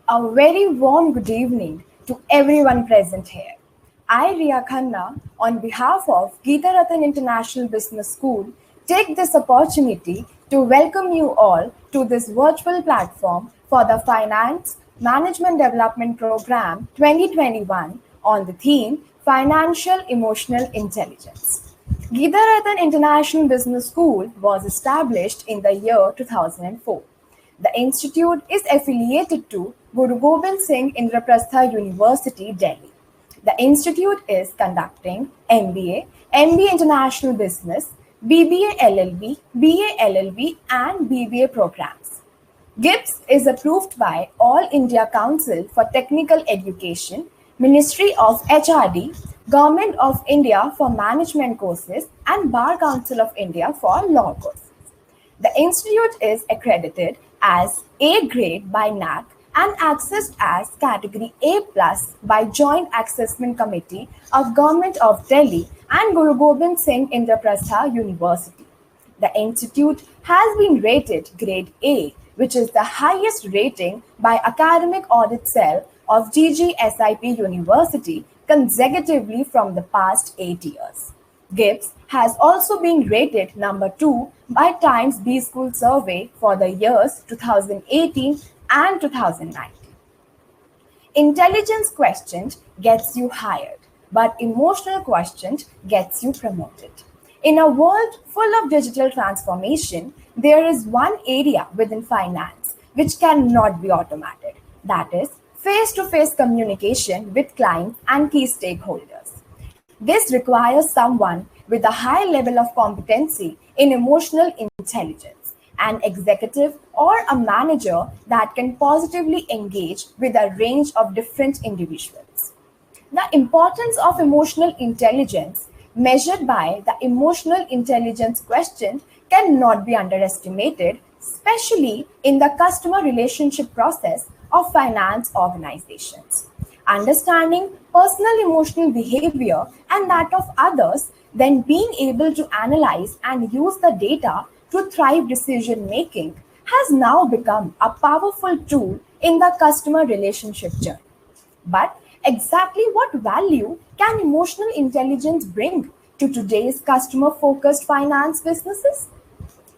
A very warm good evening to everyone present here. I, Riya Khanna, on behalf of Geeta Ratan International Business School, take this opportunity to welcome you all to this virtual platform for the Finance Management Development Program 2021 on the theme Financial Emotional Intelligence. Geeta Ratan International Business School was established in the year 2004. The institute is affiliated to Guru Gobind Singh Indraprastha University, Delhi. The institute is conducting MBA, MBA International Business, BBA LLB, BA LLB, and BBA programs. GIBS is approved by All India Council for Technical Education, Ministry of HRD, Government of India for Management Courses, and Bar Council of India for Law Courses. The institute is accredited as A grade by NAC and accessed as category A+ by Joint Assessment Committee of Government of Delhi and Guru Gobind Singh Indraprastha University. The institute has been rated grade A, which is the highest rating by Academic Audit Cell of GGSIP University consecutively from the past 8 years. GIBS has also been rated number 2 by Times B School Survey for the years 2018 and 2019. Intelligence quotient gets you hired, but emotional quotient gets you promoted. In a world full of digital transformation, there is one area within finance which cannot be automated. That is face-to-face communication with clients and key stakeholders. This requires someone with a high level of competency in emotional intelligence, an executive or a manager that can positively engage with a range of different individuals. The importance of emotional intelligence measured by the emotional intelligence quotient cannot be underestimated, especially in the customer relationship process of finance organizations. Understanding personal emotional behavior and that of others, then being able to analyze and use the data to thrive decision making has now become a powerful tool in the customer relationship journey. But exactly what value can emotional intelligence bring to today's customer focused finance businesses?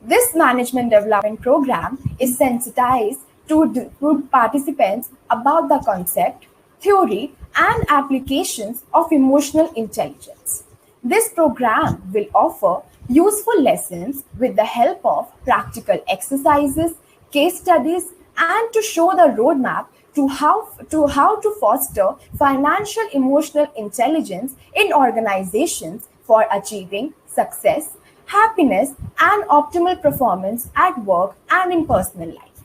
This management development program is sensitized to participants about the concept, theory, and applications of emotional intelligence. This program will offer useful lessons with the help of practical exercises, case studies, and to show the roadmap to how to foster financial emotional intelligence in organizations for achieving success, happiness, and optimal performance at work and in personal life.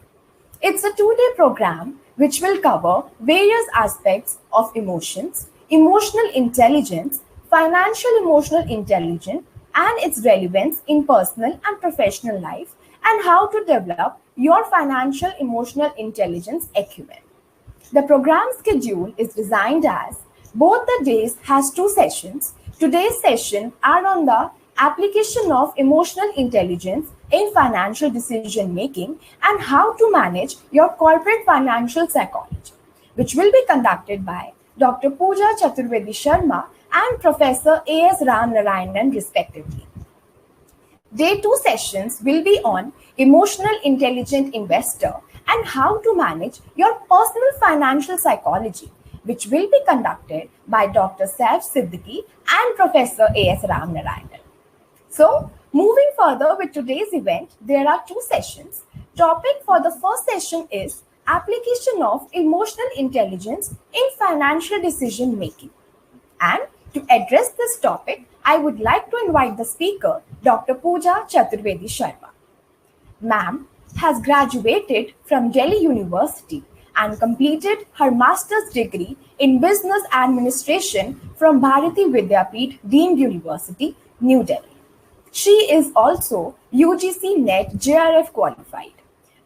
It's a 2-day program which will cover various aspects of emotions, emotional intelligence, financial emotional intelligence, and its relevance in personal and professional life, and how to develop your financial emotional intelligence acumen. The program schedule is designed as both the days has 2 sessions. Today's session are on the application of emotional intelligence in financial decision making and how to manage your corporate financial psychology, which will be conducted by Dr. Pooja Chaturvedi Sharma and Professor A.S. Ramnarayanan respectively. Day 2 sessions will be on emotional intelligent investor and how to manage your personal financial psychology, which will be conducted by Dr. Saif Siddiqui and Professor A.S. Ramnarayanan. So, moving further with today's event, there are 2 sessions. Topic for the first session is application of emotional intelligence in financial decision making. And to address this topic, I would like to invite the speaker, Dr. Pooja Chaturvedi Sharma. Ma'am has graduated from Delhi University and completed her master's degree in business administration from Bharati Vidyapeeth Deemed University, New Delhi. She is also UGC NET JRF qualified.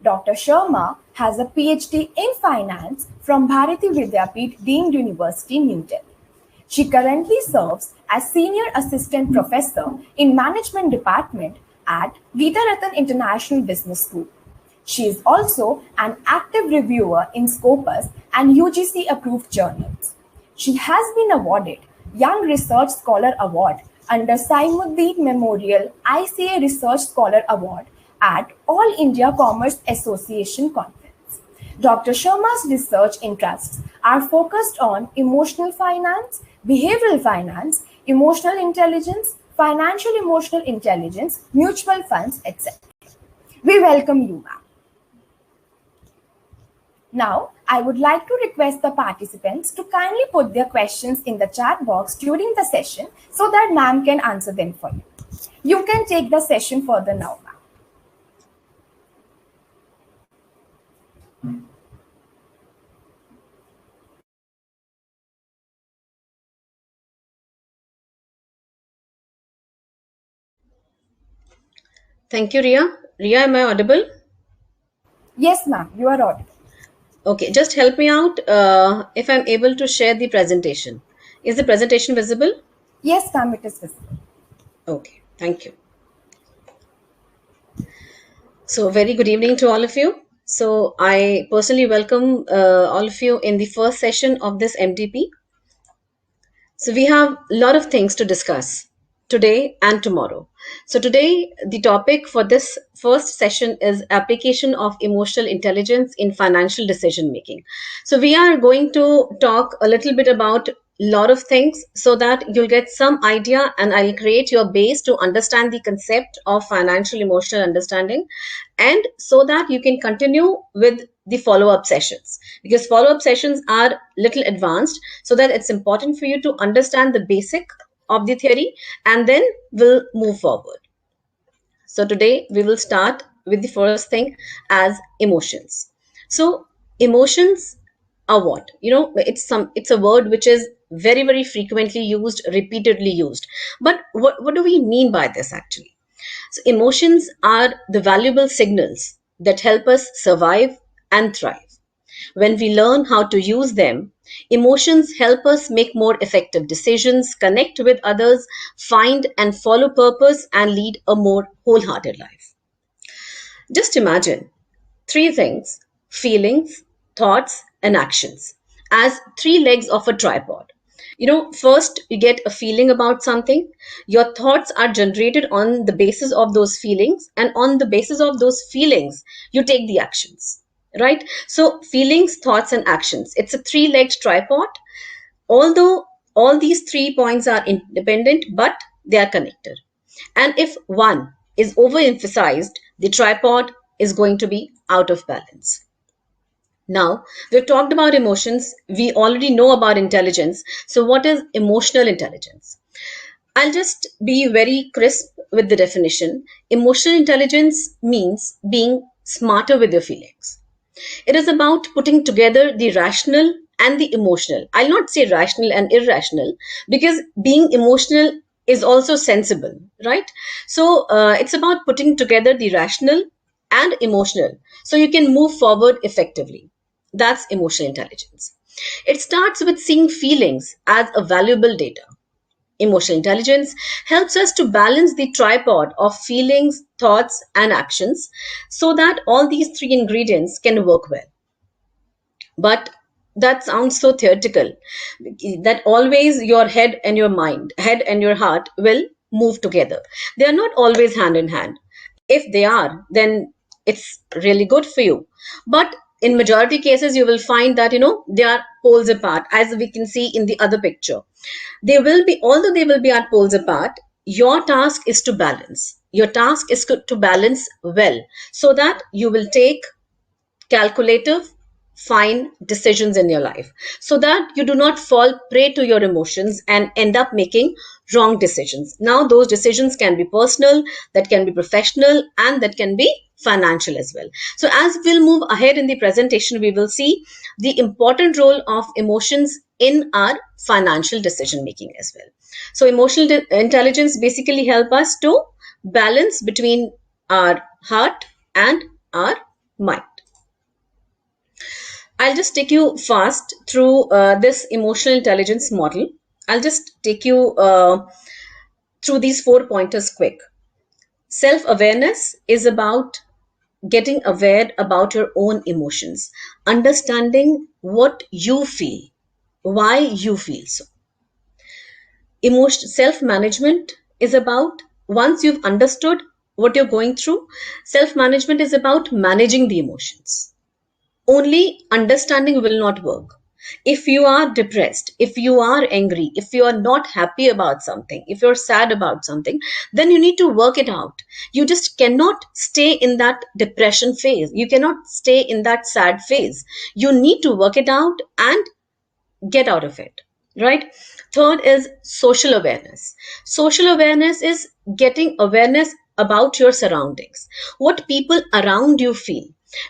Dr. Sharma has a PhD in finance from Bharati Vidyapeeth Deemed University, New Delhi. She currently serves as Senior Assistant Professor in Management Department at Geeta Ratan International Business School. She is also an active reviewer in Scopus and UGC approved journals. She has been awarded Young Research Scholar Award under Saimuddin Memorial ICA Research Scholar Award at All India Commerce Association Conference. Dr. Sharma's research interests are focused on emotional finance, behavioral finance, emotional intelligence, financial emotional intelligence, mutual funds, etc. We welcome you, ma'am. Now, I would like to request the participants to kindly put their questions in the chat box during the session so that ma'am can answer them for you. You can take the session further now, ma'am. Thank you, Ria. Ria, am I audible? Yes, ma'am, you are audible. Okay, just help me out if I'm able to share the presentation. Is the presentation visible? Yes, ma'am, it is visible. Okay, thank you. So, very good evening to all of you. So, I personally welcome all of you in the first session of this MDP. So, we have a lot of things to discuss today and tomorrow. So, today, the topic for this first session is application of emotional intelligence in financial decision making. So, we are going to talk a little bit about a lot of things so that you'll get some idea, and I'll create your base to understand the concept of financial emotional understanding, and so that you can continue with the follow-up sessions, because follow-up sessions are little advanced, so that it's important for you to understand the basic of the theory, and then we'll move forward. So today we will start with the first thing as emotions. So emotions are what? It's a word which is very frequently used, repeatedly used. But what do we mean by this actually? So emotions are the valuable signals that help us survive and thrive. When we learn how to use them, emotions help us make more effective decisions, connect with others, find and follow purpose, and lead a more wholehearted life. Just imagine three things: feelings, thoughts, and actions as three legs of a tripod. First, you get a feeling about something. Your thoughts are generated on the basis of those feelings, and on the basis of those feelings, you take the actions. Right? So, feelings, thoughts, and actions. It's a three-legged tripod. Although all these 3 points are independent, but they are connected. And if one is overemphasized, the tripod is going to be out of balance. Now, we've talked about emotions. We already know about intelligence. So, what is emotional intelligence? I'll just be very crisp with the definition. Emotional intelligence means being smarter with your feelings. It is about putting together the rational and the emotional. I'll not say rational and irrational, because being emotional is also sensible, right? So it's about putting together the rational and emotional so you can move forward effectively. That's emotional intelligence. It starts with seeing feelings as a valuable data. Emotional intelligence helps us to balance the tripod of feelings, thoughts, and actions so that all these three ingredients can work well. But that sounds so theoretical, that always your head and your mind, head and your heart will move together. They are not always hand in hand. If they are, then it's really good for you. But in majority cases, you will find that they are poles apart, as we can see in the other picture. They will be, although they will be at poles apart, your task is to balance. Your task is to balance well, so that you will take calculative, fine decisions in your life, so that you do not fall prey to your emotions and end up making wrong decisions. Now, those decisions can be personal, that can be professional, and that can be financial as well. So, as we'll move ahead in the presentation, we will see the important role of emotions in our financial decision making as well. So, emotional intelligence basically help us to balance between our heart and our mind. I'll just take you fast through this emotional intelligence model. I'll just take you through these 4 pointers quick. Self awareness is about getting aware about your own emotions, understanding what you feel, why you feel so. Emotion self management is about, once you've understood what you're going through, self management is about managing the emotions. Only understanding will not work. If you are depressed, if you are angry, if you are not happy about something, if you're sad about something, then you need to work it out. You just cannot stay in that depression phase. You cannot stay in that sad phase. You need to work it out and get out of it, right? Third is social awareness. Social awareness is getting awareness about your surroundings, what people around you feel.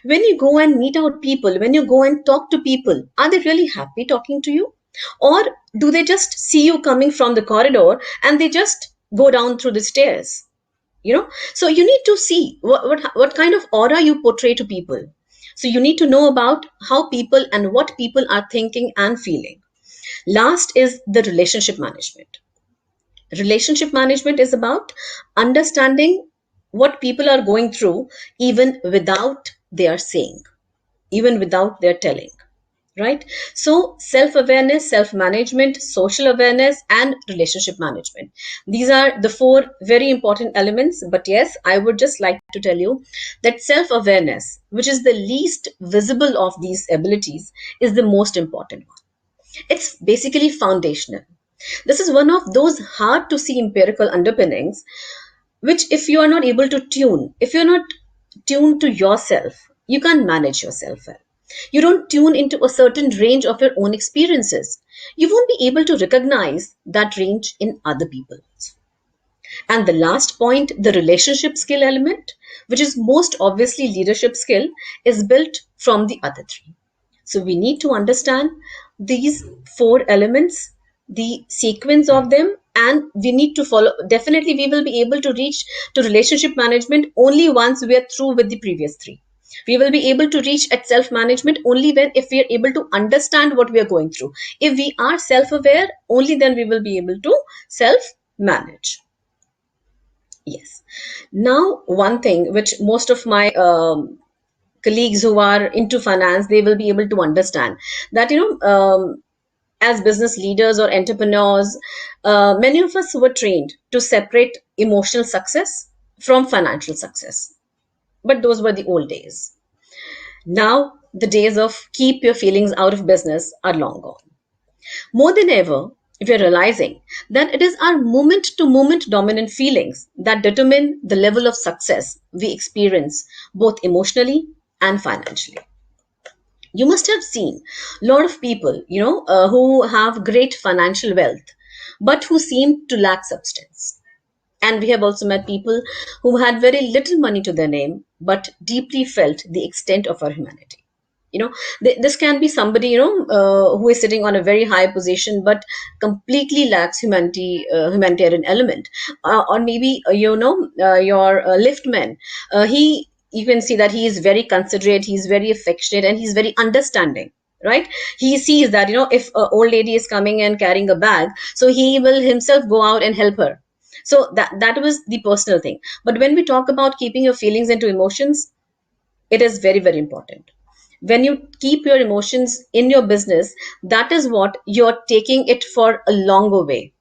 When you go and meet out people, when you go and talk to people, are they really happy talking to you, or do they just see you coming from the corridor and they just go down through the stairs? So you need to see what kind of aura you portray to people. So you need to know about how people and what people are thinking and feeling. Last is the relationship management. Relationship management is about understanding what people are going through, even without their saying, even without their telling, right? So self-awareness, self-management, social awareness, and relationship management, these are the four very important elements. But yes, I would just like to tell you that self-awareness, which is the least visible of these abilities, is the most important one. It's basically foundational. This is one of those hard to see empirical underpinnings, which, if you are not able to tune, if you're not tuned to yourself, you can't manage yourself well. You don't tune into a certain range of your own experiences. You won't be able to recognize that range in other people. And the last point, the relationship skill element, which is most obviously leadership skill, is built from the other three. So we need to understand these four elements, the sequence of them, and we need to follow. Definitely, we will be able to reach to relationship management only once we are through with the previous three. We will be able to reach at self management only when, if we are able to understand what we are going through. If we are self aware, only then we will be able to self manage. Yes. Now, one thing which most of my colleagues who are into finance, they will be able to understand that, as business leaders or entrepreneurs, many of us were trained to separate emotional success from financial success. But those were the old days. Now, the days of keep your feelings out of business are long gone. More than ever, if you're realizing that it is our moment to moment dominant feelings that determine the level of success we experience, both emotionally and financially. You must have seen a lot of people, who have great financial wealth, but who seem to lack substance. And we have also met people who had very little money to their name, but deeply felt the extent of our humanity. This can be somebody, who is sitting on a very high position, but completely lacks humanitarian element. Or maybe, your liftman, he, you can see that he is very considerate, he's very affectionate, and he's very understanding, right? He sees that, if an old lady is coming and carrying a bag, so he will himself go out and help her. So that was the personal thing. But when we talk about keeping your feelings into emotions, it is very, very important. When you keep your emotions in your business, that is what you're taking it for a longer way.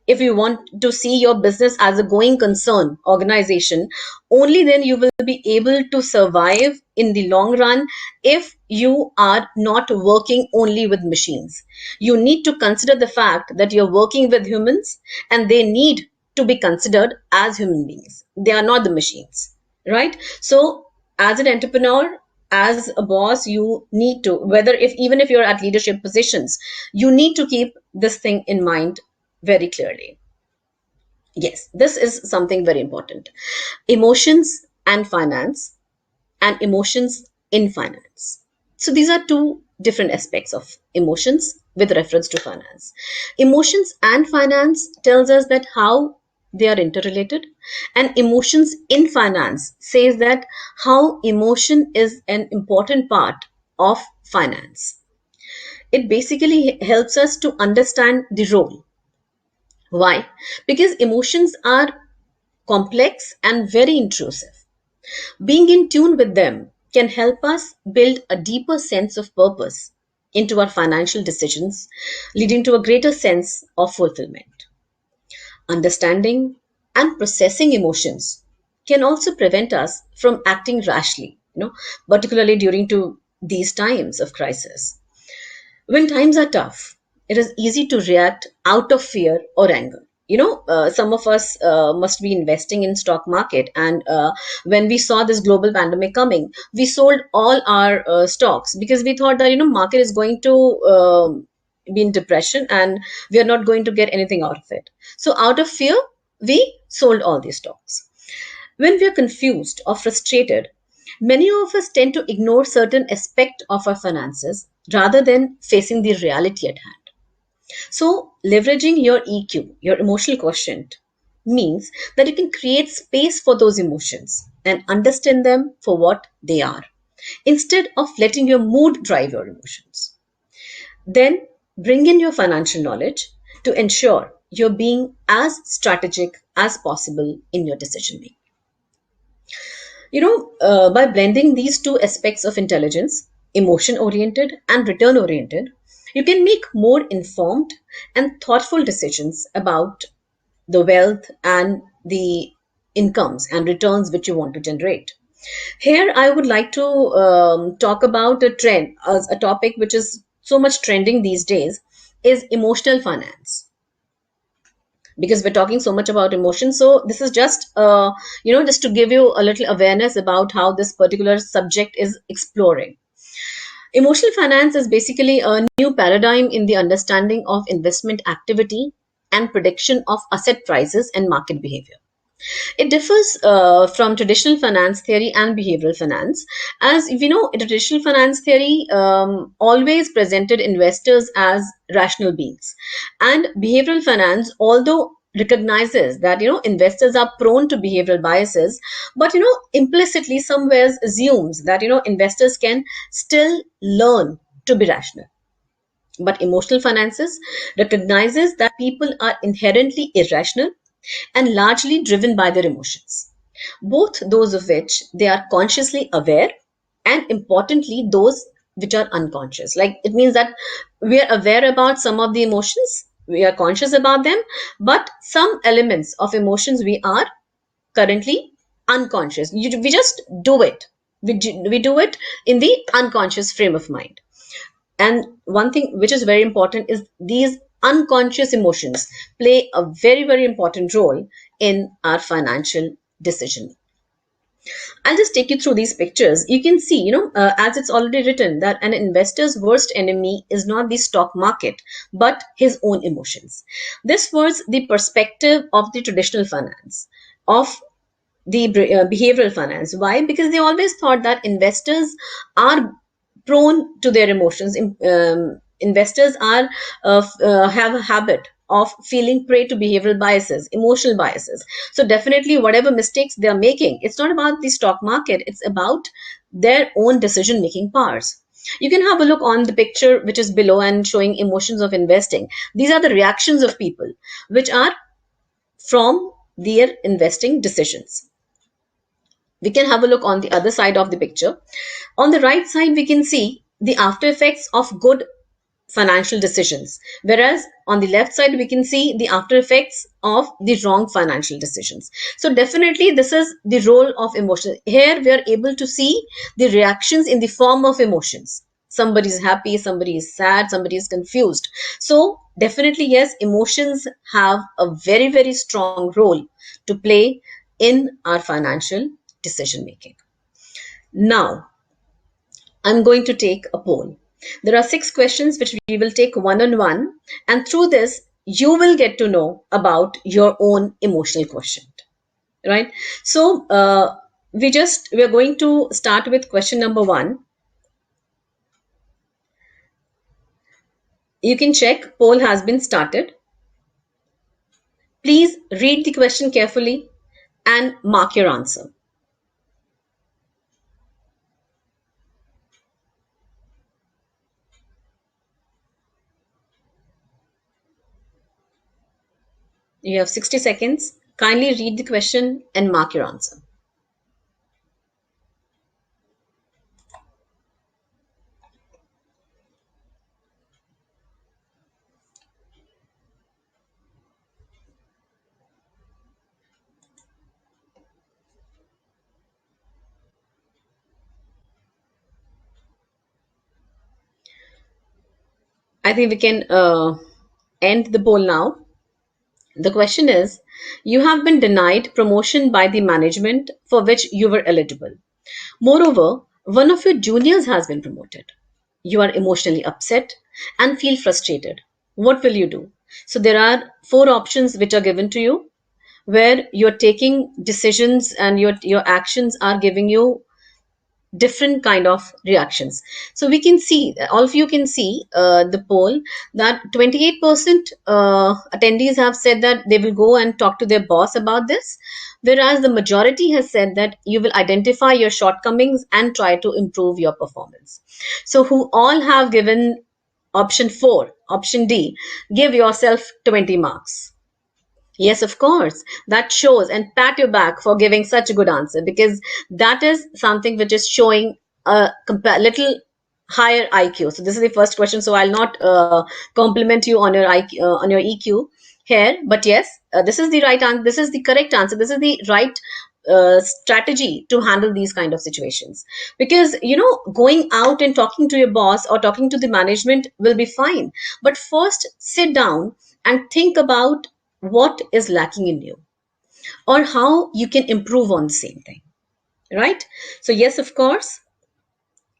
If you want to see your business as a going concern organization, only then you will be able to survive in the long run. If you are not working only with machines, you need to consider the fact that you're working with humans, and they need to be considered as human beings. They are not the machines, right? So as an entrepreneur, as a boss, you need to, whether if even if you're at leadership positions, you need to keep this thing in mind very clearly. Yes, this is something very important. Emotions and finance, and emotions in finance. So these are two different aspects of emotions with reference to finance. Emotions and finance tells us that how they are interrelated, and emotions in finance says that how emotion is an important part of finance. It basically helps us to understand the role. Why? Because emotions are complex and very intrusive. Being in tune with them can help us build a deeper sense of purpose into our financial decisions, leading to a greater sense of fulfillment. Understanding and processing emotions can also prevent us from acting rashly, particularly during to these times of crisis. When times are tough, it is easy to react out of fear or anger. Some of us must be investing in stock market, and when we saw this global pandemic coming, we sold all our stocks because we thought that market is going to be in depression and we are not going to get anything out of it. So out of fear, we sold all these stocks. When we are confused or frustrated, many of us tend to ignore certain aspect of our finances rather than facing the reality at hand. So, leveraging your EQ, your emotional quotient, means that you can create space for those emotions and understand them for what they are, instead of letting your mood drive your emotions. Then, bring in your financial knowledge to ensure you're being as strategic as possible in your decision making. By blending these two aspects of intelligence, emotion oriented and return oriented, you can make more informed and thoughtful decisions about the wealth and the incomes and returns which you want to generate. Here, I would like to talk about a trend, a topic which is so much trending these days, is emotional finance, because we're talking so much about emotion. So this is just just to give you a little awareness about how this particular subject is exploring. Emotional finance is basically a new paradigm in the understanding of investment activity and prediction of asset prices and market behavior. It differs from traditional finance theory and behavioral finance. As we know, traditional finance theory always presented investors as rational beings, and behavioral finance, although recognizes that investors are prone to behavioral biases, but implicitly somewhere assumes that investors can still learn to be rational. But emotional finances recognizes that people are inherently irrational and largely driven by their emotions, both those of which they are consciously aware, and importantly, those which are unconscious. Like, it means that we are aware about some of the emotions, we are conscious about them, but some elements of emotions we are currently unconscious. We just do it. We do it in the unconscious frame of mind. And one thing which is very important is these unconscious emotions play a very, very important role in our financial decision. I'll just take you through these pictures. You can see, as it's already written, that an investor's worst enemy is not the stock market, but his own emotions. This was the perspective of the traditional finance, of the behavioral finance. Why? Because they always thought that investors are prone to their emotions. Investors are have a habit of feeling prey to behavioral biases, emotional biases. So definitely, whatever mistakes they are making, it's not about the stock market, it's about their own decision making powers. You can have a look on the picture which is below and showing emotions of investing. These are the reactions of people which are from their investing decisions. We can have a look on the other side of the picture. On the right side, we can see the after effects of good financial decisions, whereas on the left side, we can see the after effects of the wrong financial decisions. So definitely, this is the role of emotion. Here, we are able to see the reactions in the form of emotions. Somebody is happy, somebody is sad, somebody is confused. So definitely, yes, emotions have a very, very strong role to play in our financial decision making. Now, I'm going to take a poll. There are 6 questions which we will take one on one, and through this, you will get to know about your own emotional quotient. Right? So, we are going to start with question number 1. You can check, poll has been started. Please read the question carefully and mark your answer. You have 60 seconds. Kindly read the question and mark your answer. I think we can end the poll now. The question is, you have been denied promotion by the management for which you were eligible. Moreover, one of your juniors has been promoted. You are emotionally upset and feel frustrated. What will you do? So there are four options which are given to you, where you're taking decisions and your actions are giving you different kind of reactions. So we can see, all of you can see the poll, that 28% attendees have said that they will go and talk to their boss about this, whereas the majority has said that you will identify your shortcomings and try to improve your performance. So who all have given option 4, option D, give yourself 20 marks. Yes, of course. That shows, and pat your back for giving such a good answer, because that is something which is showing a little higher IQ. So this is the first question. So I'll not compliment you on your IQ, on your EQ here, but yes, this is the right answer. This is the correct answer. This is the right strategy to handle these kind of situations, because going out and talking to your boss or talking to the management will be fine, but first sit down and think about what is lacking in you or how you can improve on the same thing, right? So yes, of course,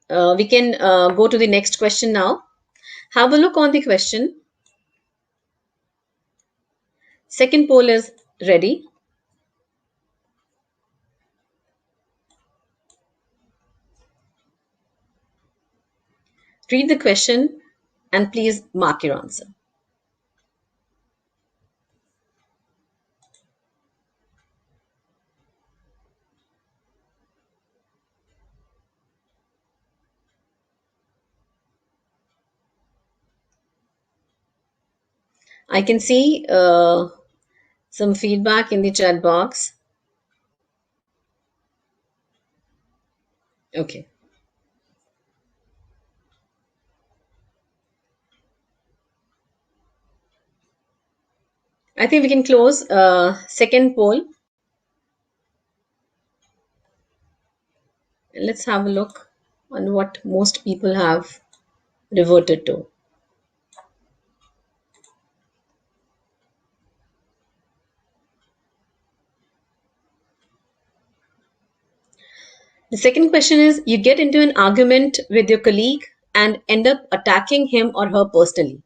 we can go to the next question now. Have a look on the question. Second poll is ready. Read the question and please mark your answer. I can see some feedback in the chat box. Okay. I think we can close second poll. Let's have a look on what most people have reverted to. The second question is, you get into an argument with your colleague and end up attacking him or her personally.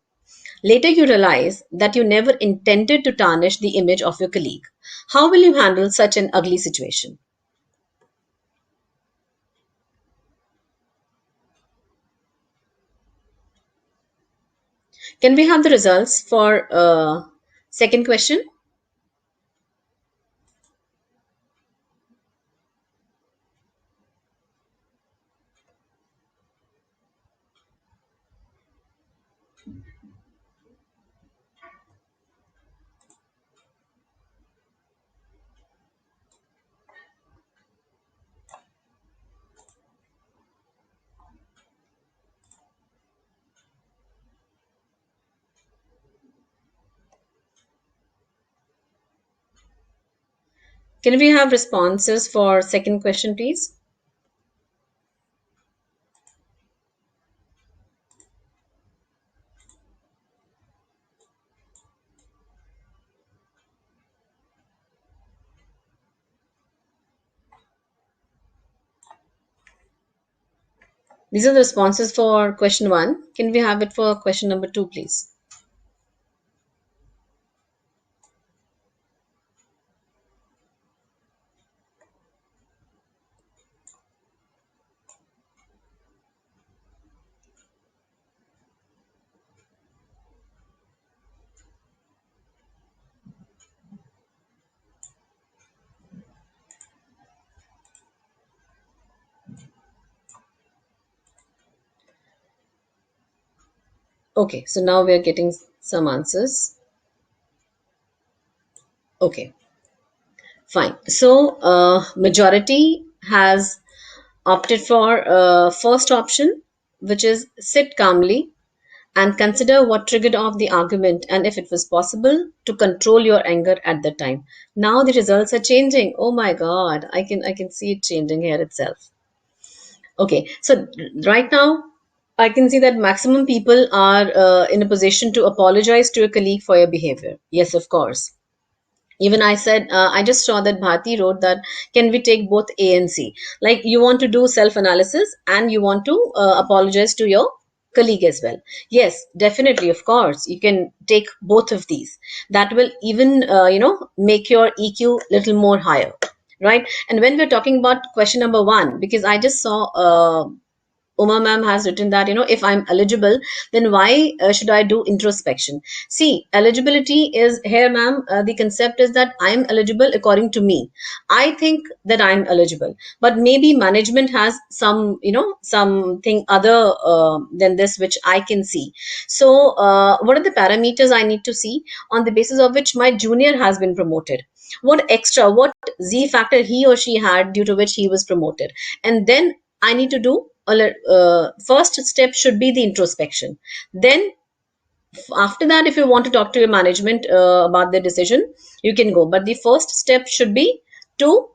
Later, you realize that you never intended to tarnish the image of your colleague. How will you handle such an ugly situation? Can we have the results for second question? Can we have responses for second question, please? These are the responses for question 1. Can we have it for question number 2, please? Okay, so now we are getting some answers. Okay, fine. So majority has opted for first option, which is sit calmly and consider what triggered off the argument and if it was possible to control your anger at the time. Now the results are changing. Oh my god, I can see it changing here itself. Okay, so right now I can see that maximum people are in a position to apologize to a colleague for your behavior. Yes, of course. Even I said, I just saw that Bharti wrote that, can we take both A and C? Like you want to do self analysis and you want to apologize to your colleague as well. Yes, definitely, of course. You can take both of these. That will even, make your EQ little more higher. Right. And when we're talking about question number one, because I just saw Uma ma'am has written that, if I'm eligible, then why should I do introspection? See, eligibility is here, ma'am. The concept is that I'm eligible according to me. I think that I'm eligible, but maybe management has some, something other than this, which I can see. So, what are the parameters I need to see on the basis of which my junior has been promoted? What extra, what Z factor he or she had due to which he was promoted? And then I need to do first step should be the introspection. Then after that, if you want to talk to your management about the decision, you can go. But the first step should be to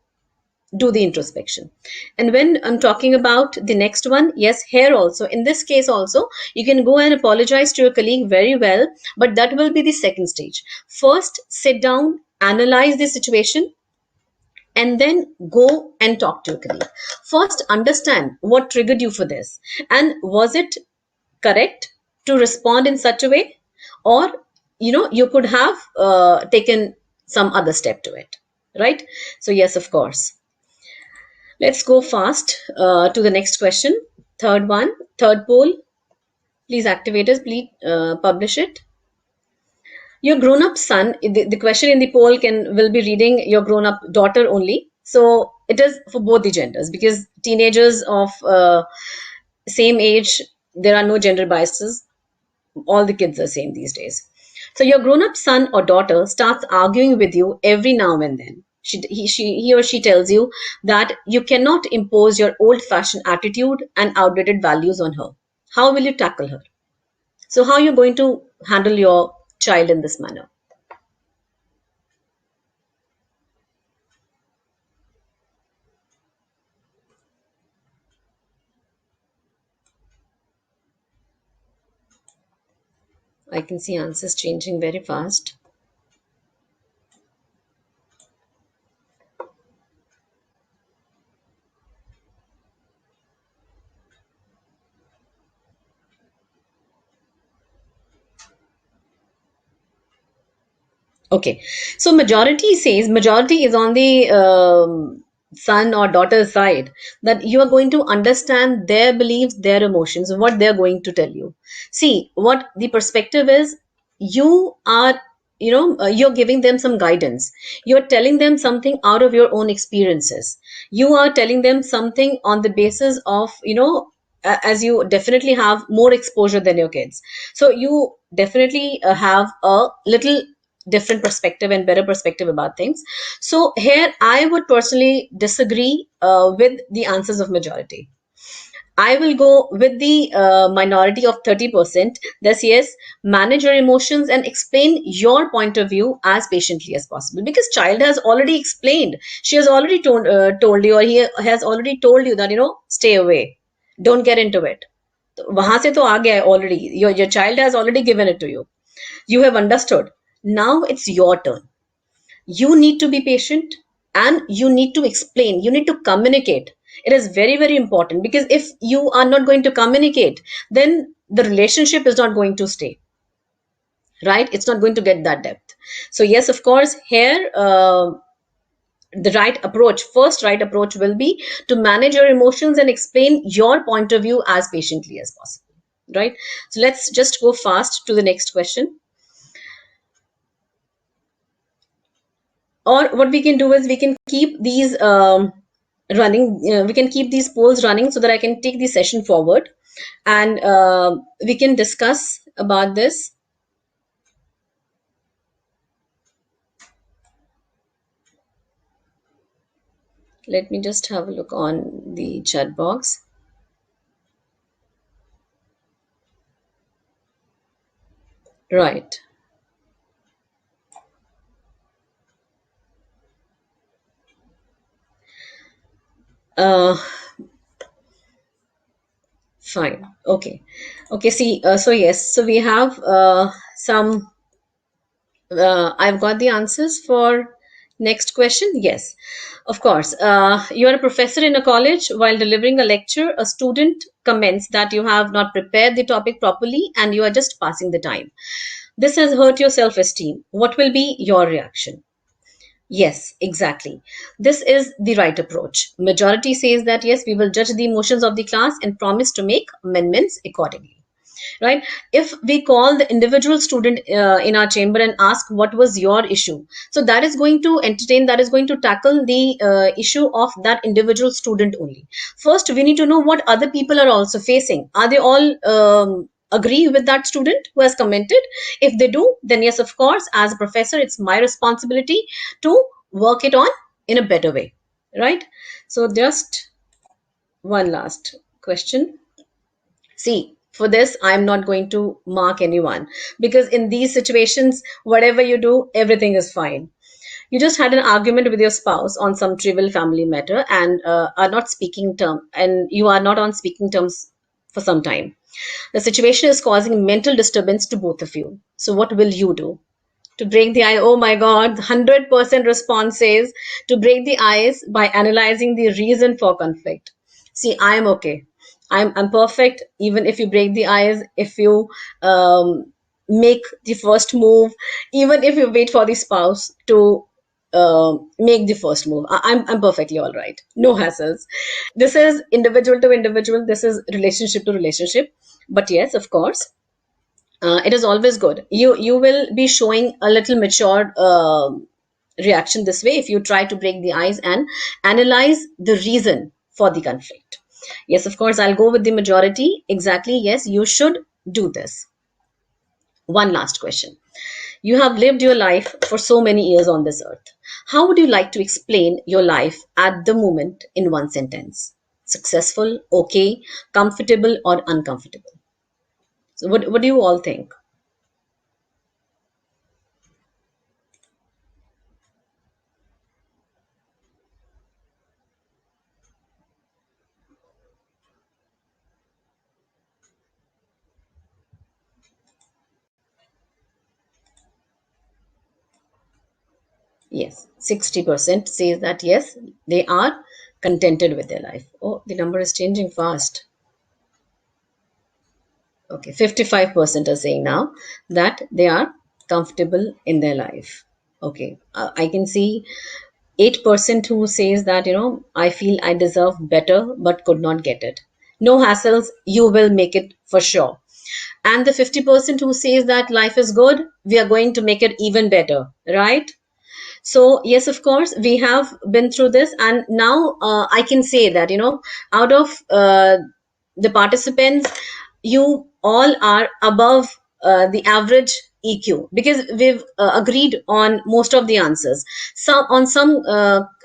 do the introspection. And when I'm talking about the next one, yes, here also, in this case also, you can go and apologize to your colleague very well, but that will be the second stage. First, sit down, analyze the situation, and then go and talk to your colleague. First, understand what triggered you for this, and was it correct to respond in such a way, or you could have taken some other step to it, right? So yes, of course. Let's go fast to the next question. Third one, third poll. Please activate us. Please publish it. Your grown-up son, the question in the poll will be reading your grown-up daughter only. So it is for both the genders, because teenagers of same age, there are no gender biases. All the kids are same these days. So your grown-up son or daughter starts arguing with you every now and then. He or she tells you that you cannot impose your old-fashioned attitude and outdated values on her. How will you tackle her? So how are you going to handle your child in this manner? I can see answers changing very fast. Okay, so majority is on the son or daughter's side, that you are going to understand their beliefs, their emotions, what they're going to tell you. See, what the perspective is, you are, you're giving them some guidance. You're telling them something out of your own experiences. You are telling them something on the basis of, as you definitely have more exposure than your kids. So you definitely have a little different perspective and better perspective about things. So here I would personally disagree with the answers of majority. I will go with the minority of 30%. Thus, yes, manage your emotions and explain your point of view as patiently as possible. Because child has already explained. She has already told you, or he has already told you that, stay away. Don't get into it. वहां से तो आ गया है already. Your child has already given it to you. You have understood. Now it's your turn. You need to be patient and you need to explain. You need to communicate. It is very, very important, because if you are not going to communicate, then the relationship is not going to stay, right? It's not going to get that depth. So, yes, of course, here, the first right approach will be to manage your emotions and explain your point of view as patiently as possible, right? So, let's just go fast to the next question. Or what we can do is we can keep these running. We can keep these polls running so that I can take the session forward, and we can discuss about this. Let me just have a look on the chat box. Right. Fine. Okay. Okay. See, so yes, so we have some. I've got the answers for next question. Yes, of course. You are a professor in a college. While delivering a lecture, a student comments that you have not prepared the topic properly and you are just passing the time. This has hurt your self esteem. What will be your reaction? Yes, exactly. This is the right approach. Majority says that yes, we will judge the emotions of the class and promise to make amendments accordingly. Right? If we call the individual student in our chamber and ask what was your issue, so that is going to entertain, that is going to tackle the issue of that individual student only. First, we need to know what other people are also facing. Are they all agree with that student who has commented? If they do, then yes, of course, as a professor, it's my responsibility to work it on in a better way, right? So just one last question. See, for this, I'm not going to mark anyone because in these situations, whatever you do, everything is fine. You just had an argument with your spouse on some trivial family matter and are not speaking term, and you are not on speaking terms for some time. The situation is causing mental disturbance to both of you. So what will you do? To break the ice, oh my God, 100% response says to break the ice by analyzing the reason for conflict. See, I am okay. I'm perfect. Even if you break the ice, if you make the first move, even if you wait for the spouse to make the first move, I'm perfectly all right. No hassles. This is individual to individual. This is relationship to relationship. But yes, of course, it is always good. You will be showing a little mature reaction this way if you try to break the ice and analyze the reason for the conflict. Yes, of course, I'll go with the majority. Exactly. Yes, you should do this. One last question. You have lived your life for so many years on this earth. How would you like to explain your life at the moment in one sentence? Successful, okay, comfortable, or uncomfortable? So, what do you all think? Yes, 60% says that yes, they are contented with their life. Oh, the number is changing fast. Okay, 55% are saying now that they are comfortable in their life. Okay, I can see 8% who says that, I feel I deserve better but could not get it. No hassles, you will make it for sure. And the 50% who says that life is good, we are going to make it even better, right? So yes, of course, we have been through this, and now I can say that out of the participants, you all are above the average EQ because we've agreed on most of the answers. Some on some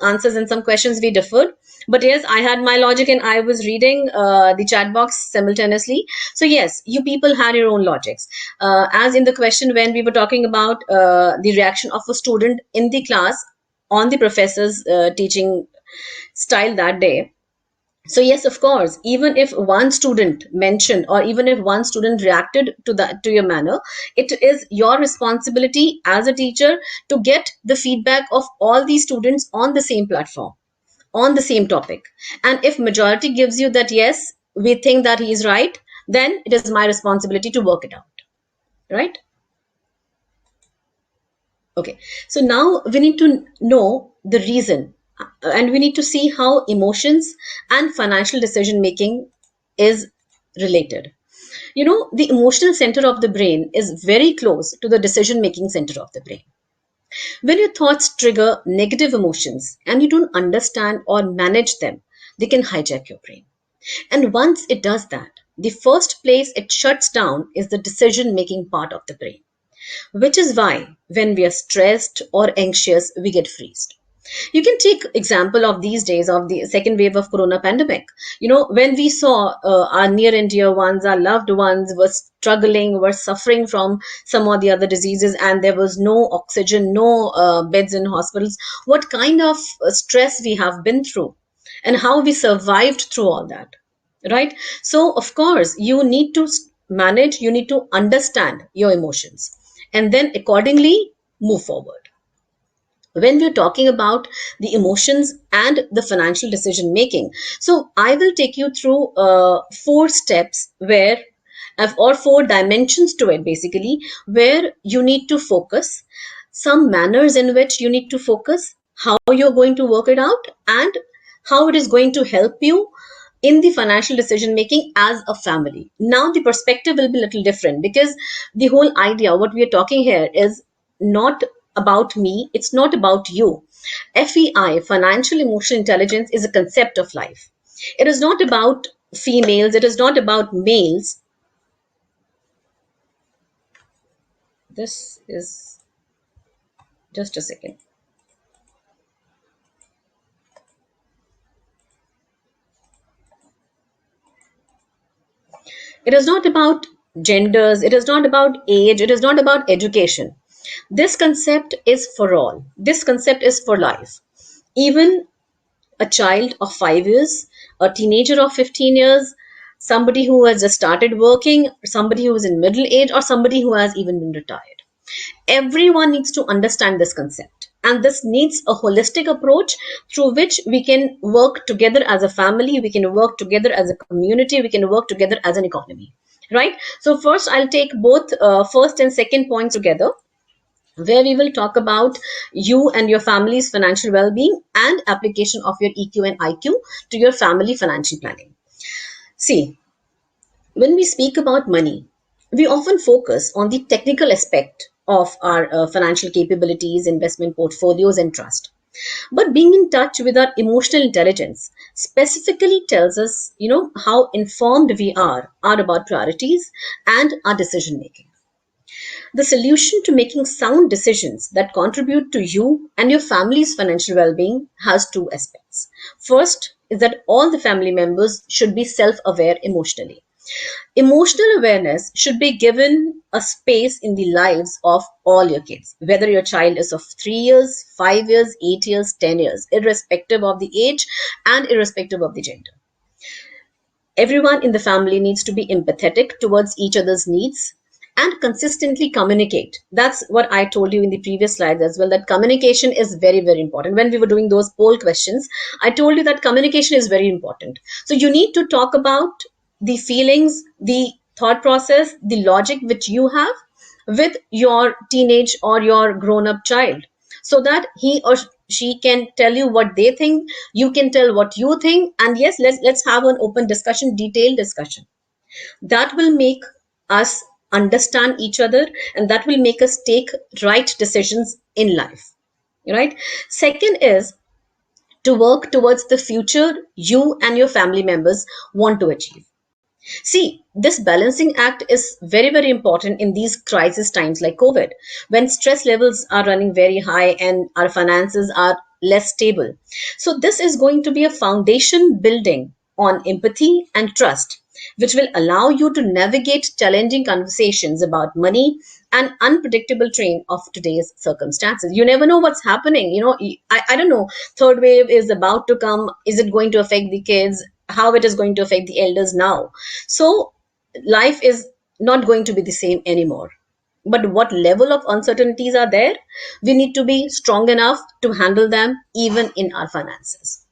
answers and some questions we differed, but yes, I had my logic and I was reading the chat box simultaneously. So yes, you people had your own logics. As in the question when we were talking about the reaction of a student in the class on the professor's teaching style that day. So yes, of course, even if one student mentioned or even if one student reacted to that to your manner, it is your responsibility as a teacher to get the feedback of all these students on the same platform, on the same topic. And if majority gives you that yes, we think that he is right, then it is my responsibility to work it out, right? Okay, so now we need to know the reason and we need to see how emotions and financial decision making is related. The emotional center of the brain is very close to the decision making center of the brain. When your thoughts trigger negative emotions and you don't understand or manage them, they can hijack your brain. And once it does that, the first place it shuts down is the decision making part of the brain, which is why when we are stressed or anxious, we get freezed. You can take example of these days of the second wave of corona pandemic. When we saw our near and dear ones, our loved ones were struggling, were suffering from some or the other diseases, and there was no oxygen, no beds in hospitals. What kind of stress we have been through, and how we survived through all that. right? So, of course, you need to manage, you need to understand your emotions, and then accordingly move forward. When we're talking about the emotions and the financial decision making, so I will take you through four steps where or four dimensions to it, basically, where you need to focus, some manners in which you need to focus, how you're going to work it out, and how it is going to help you in the financial decision making as a family. Now the perspective will be a little different, because the whole idea, what we are talking here, is not about me, it's not about you. FEI, financial emotional intelligence, is a concept of life. It is not about females, it is not about males. This is just a second. It is not about genders, it is not about age, it is not about education. This concept is for all. This concept is for life. Even a child of 5 years, a teenager of 15 years, somebody who has just started working, somebody who is in middle age, or somebody who has even been retired. Everyone needs to understand this concept. And this needs a holistic approach through which we can work together as a family, we can work together as a community, we can work together as an economy. Right? So, first, I'll take both first and second points together, where we will talk about you and your family's financial well being and application of your EQ and IQ to your family financial planning. See, when we speak about money, we often focus on the technical aspect of our financial capabilities, investment portfolios, and trust. But being in touch with our emotional intelligence specifically tells us, how informed we are about priorities and our decision making. The solution to making sound decisions that contribute to you and your family's financial well being has two aspects. First is that all the family members should be self aware emotionally. Emotional awareness should be given a space in the lives of all your kids, whether your child is of 3 years, 5 years, 8 years, 10 years, irrespective of the age and irrespective of the gender. Everyone in the family needs to be empathetic towards each other's needs and consistently communicate. That's what I told you in the previous slides as well, that communication is very, very important. When we were doing those poll questions, I told you that communication is very important. So you need to talk about the feelings, the thought process, the logic which you have with your teenage or your grown up child, so that he or she can tell you what they think, you can tell what you think, and yes, let's have an open discussion, detailed discussion. That will make us understand each other, and that will make us take right decisions in life, right? Second is to work towards the future you and your family members want to achieve. See, this balancing act is very, very important in these crisis times like COVID, when stress levels are running very high and our finances are less stable. So, this is going to be a foundation building on empathy and trust, which will allow you to navigate challenging conversations about money and unpredictable terrain of today's circumstances. You never know what's happening. I don't know. Third wave is about to come. Is it going to affect the kids? How it is going to affect the elders now? So life is not going to be the same anymore. But what level of uncertainties are there? We need to be strong enough to handle them even in our finances.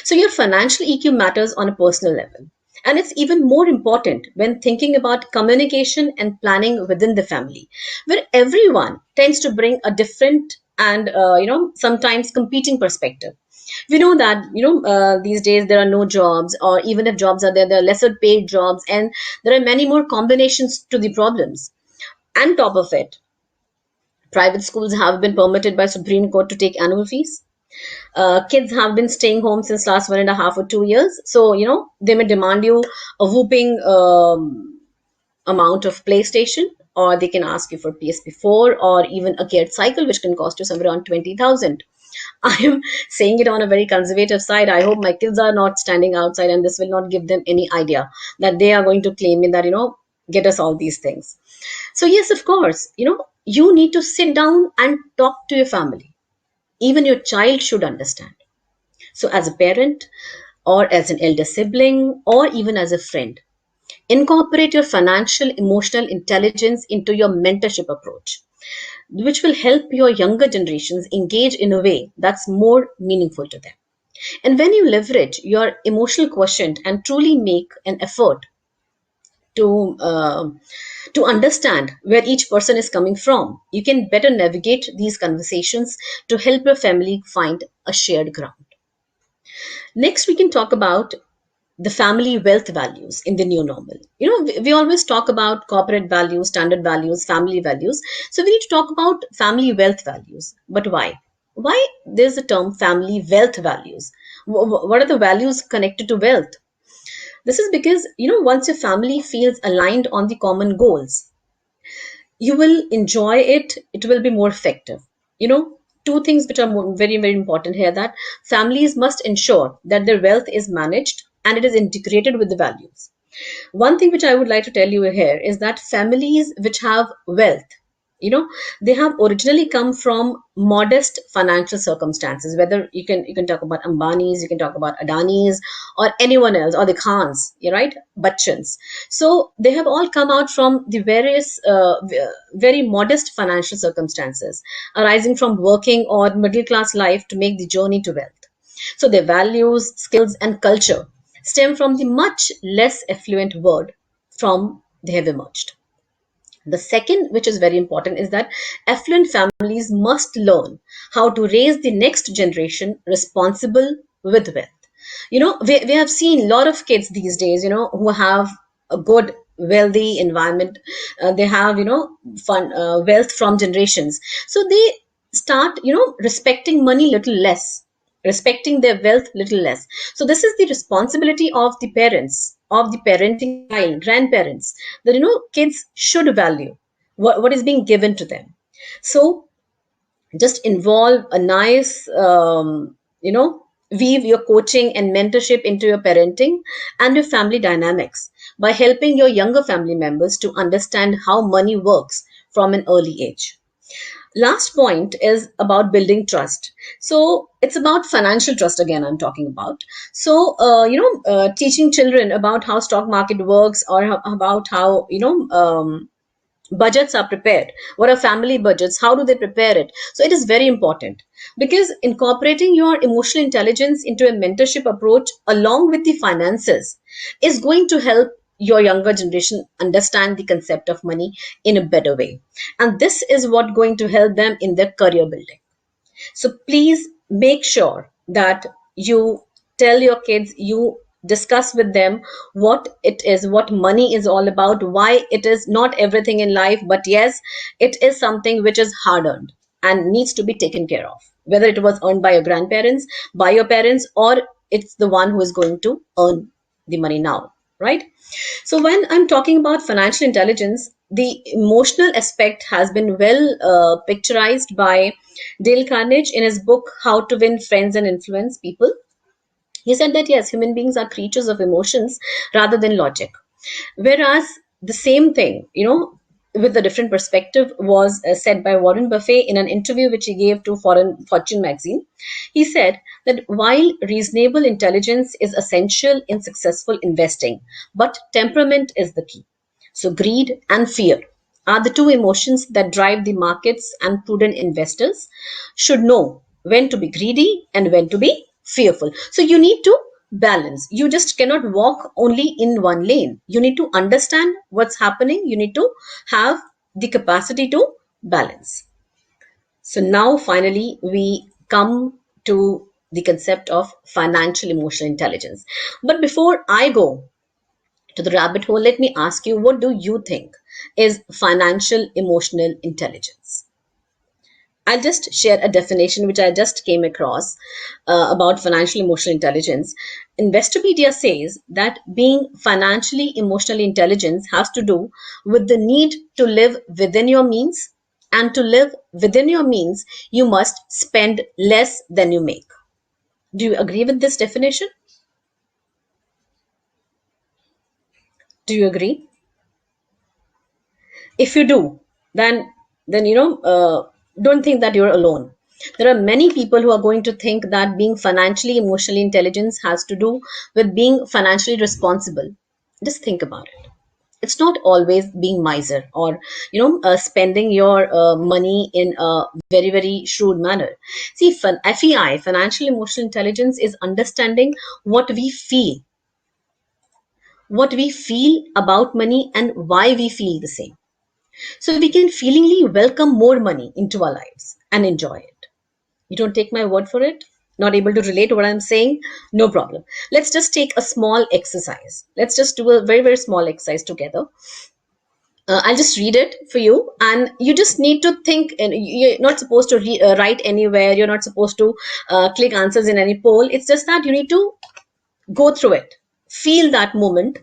So, your financial EQ matters on a personal level. And it's even more important when thinking about communication and planning within the family, where everyone tends to bring a different and, sometimes competing perspective. We know that, these days there are no jobs, or even if jobs are there, there are lesser paid jobs, and there are many more combinations to the problems. And top of it, private schools have been permitted by Supreme Court to take annual fees. Kids have been staying home since last 1.5 or 2 years, so they may demand you a whooping amount of PlayStation, or they can ask you for PSP4 or even a geared cycle, which can cost you somewhere around 20,000. I am saying it on a very conservative side. I hope my kids are not standing outside, and this will not give them any idea that they are going to claim me that get us all these things. So yes, of course, you need to sit down and talk to your family. Even your child should understand. So, as a parent, or as an elder sibling, or even as a friend. Incorporate your financial emotional intelligence into your mentorship approach, which will help your younger generations engage in a way that's more meaningful to them. And when you leverage your emotional quotient and truly make an effort to to understand where each person is coming from, you can better navigate these conversations to help your family find a shared ground. Next, we can talk about the family wealth values in the new normal. We always talk about corporate values, standard values, family values. So we need to talk about family wealth values. But why? Why there's the term family wealth values? What are the values connected to wealth? This is because, once your family feels aligned on the common goals, you will enjoy it. It will be more effective. You know, two things which are very, very important here, that families must ensure that their wealth is managed and it is integrated with the values. One thing which I would like to tell you here is that families which have wealth, they have originally come from modest financial circumstances. Whether you can talk about Ambanis, you can talk about Adanis, or anyone else, or the Khans, right, Bachchans. So they have all come out from the various very modest financial circumstances, arising from working or middle class life to make the journey to wealth. So their values, skills, and culture stem from the much less affluent world from they have emerged. The second, which is very important, is that affluent families must learn how to raise the next generation responsible with wealth. We have seen a lot of kids these days, who have a good, wealthy environment. They have, fun, wealth from generations. So they start, respecting money little less, respecting their wealth little less. So this is the responsibility of the parents, of the parenting style, grandparents, that, kids should value what is being given to them. So just involve a nice, weave your coaching and mentorship into your parenting and your family dynamics by helping your younger family members to understand how money works from an early age. Last point is about building trust. So it's about financial trust again, I'm talking about. So teaching children about how stock market works, or about how budgets are prepared, what are family budgets, how do they prepare it. So it is very important, because incorporating your emotional intelligence into a mentorship approach along with the finances is going to help your younger generation understand the concept of money in a better way, and this is what going to help them in their career building. So please make sure that you tell your kids, you discuss with them what it is, what money is all about, why it is not everything in life, but yes, it is something which is hard earned and needs to be taken care of. Whether it was earned by your grandparents, by your parents, or it's the one who is going to earn the money now, right? So when I'm talking about financial intelligence, the emotional aspect has been well picturized by Dale Carnegie in his book How to Win Friends and Influence People. He said that yes, human beings are creatures of emotions rather than logic. Whereas the same thing, with a different perspective, was said by Warren Buffett in an interview which he gave to Foreign Fortune magazine. He said that while reasonable intelligence is essential in successful investing, but temperament is the key. So greed and fear are the two emotions that drive the markets, and prudent investors should know when to be greedy and when to be fearful. So you need to balance. You just cannot walk only in one lane. You need to understand what's happening. You need to have the capacity to balance. So now finally we come to the concept of financial emotional intelligence. But before I go to the rabbit hole, let me ask you, what do you think is financial emotional intelligence? I'll just share a definition which I just came across about financial emotional intelligence. Investopedia says that being financially emotionally intelligent has to do with the need to live within your means, and to live within your means, you must spend less than you make. Do you agree with this definition? Do you agree? If you do, then don't think that you're alone. There are many people who are going to think that being financially emotionally intelligent has to do with being financially responsible. Just think about it. It's not always being miser or spending your money in a very very shrewd manner. See, FEI, financial emotional intelligence, is understanding what we feel about money and why we feel the same, so we can feelingly welcome more money into our lives and enjoy it. You don't take my word for it? Not able to relate to what I'm saying? No problem. Let's just take a small exercise. Let's just do a very, very small exercise together. I'll just read it for you, and you just need to think. And you're not supposed to write anywhere. You're not supposed to click answers in any poll. It's just that you need to go through it, feel that moment,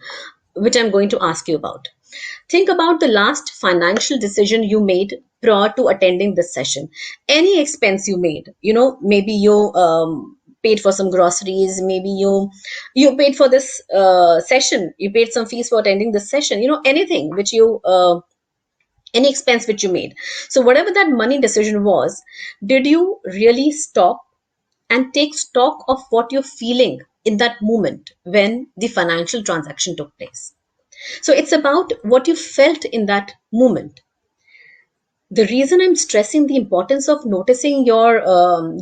which I'm going to ask you about. Think about the last financial decision you made prior to attending this session. Any expense you made, maybe you paid for some groceries, maybe you paid for this session, you paid some fees for attending this session, anything which you any expense which you made. So whatever that money decision was, did you really stop and take stock of what you're feeling in that moment when the financial transaction took place? So it's about what you felt in that moment. The reason I'm stressing the importance of noticing your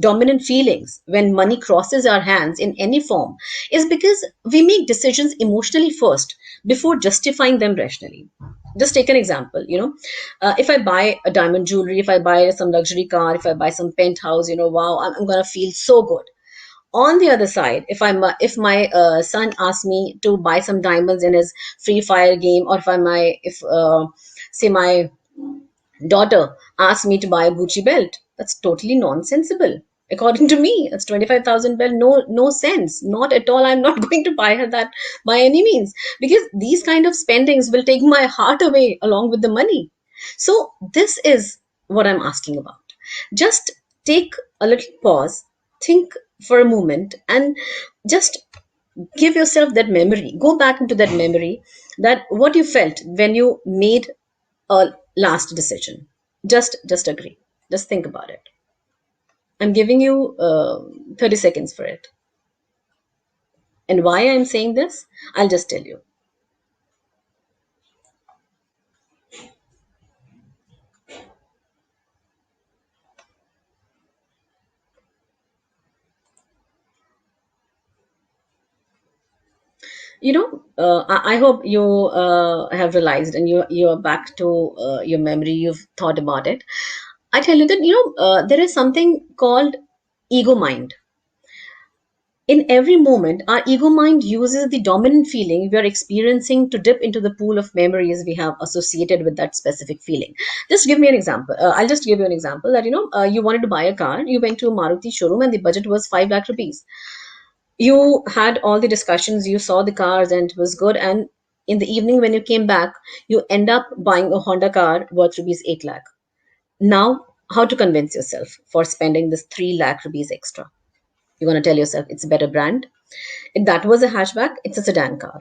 dominant feelings when money crosses our hands in any form is because we make decisions emotionally first before justifying them rationally. Just take an example, if I buy a diamond jewelry, if I buy some luxury car, if I buy some penthouse, wow, I'm going to feel so good. On the other side, if my son asks me to buy some diamonds in his free fire game, or if say my daughter asks me to buy a Gucci belt, that's totally nonsensible. According to me, that's 25,000 belt. No sense. Not at all. I'm not going to buy her that by any means, because these kind of spendings will take my heart away along with the money. So this is what I'm asking about. Just take a little pause, think for a moment, and just give yourself that memory. Go back into that memory, that what you felt when you made a last decision. Just agree. Just think about it. I'm giving you 30 seconds for it. And why I'm saying this, I'll just tell you. I hope you have realized, and you are back to your memory. You've thought about it. I tell you that there is something called ego mind. In every moment, our ego mind uses the dominant feeling we are experiencing to dip into the pool of memories we have associated with that specific feeling. Just give me an example. I'll just give you an example that you wanted to buy a car. You went to a Maruti showroom and the budget was 5 lakh rupees. You had all the discussions, you saw the cars, and it was good. And in the evening, when you came back, you end up buying a Honda car worth rupees 8 lakh. Now, how to convince yourself for spending this 3 lakh rupees extra? You're going to tell yourself it's a better brand. If that was a hatchback, it's a sedan car.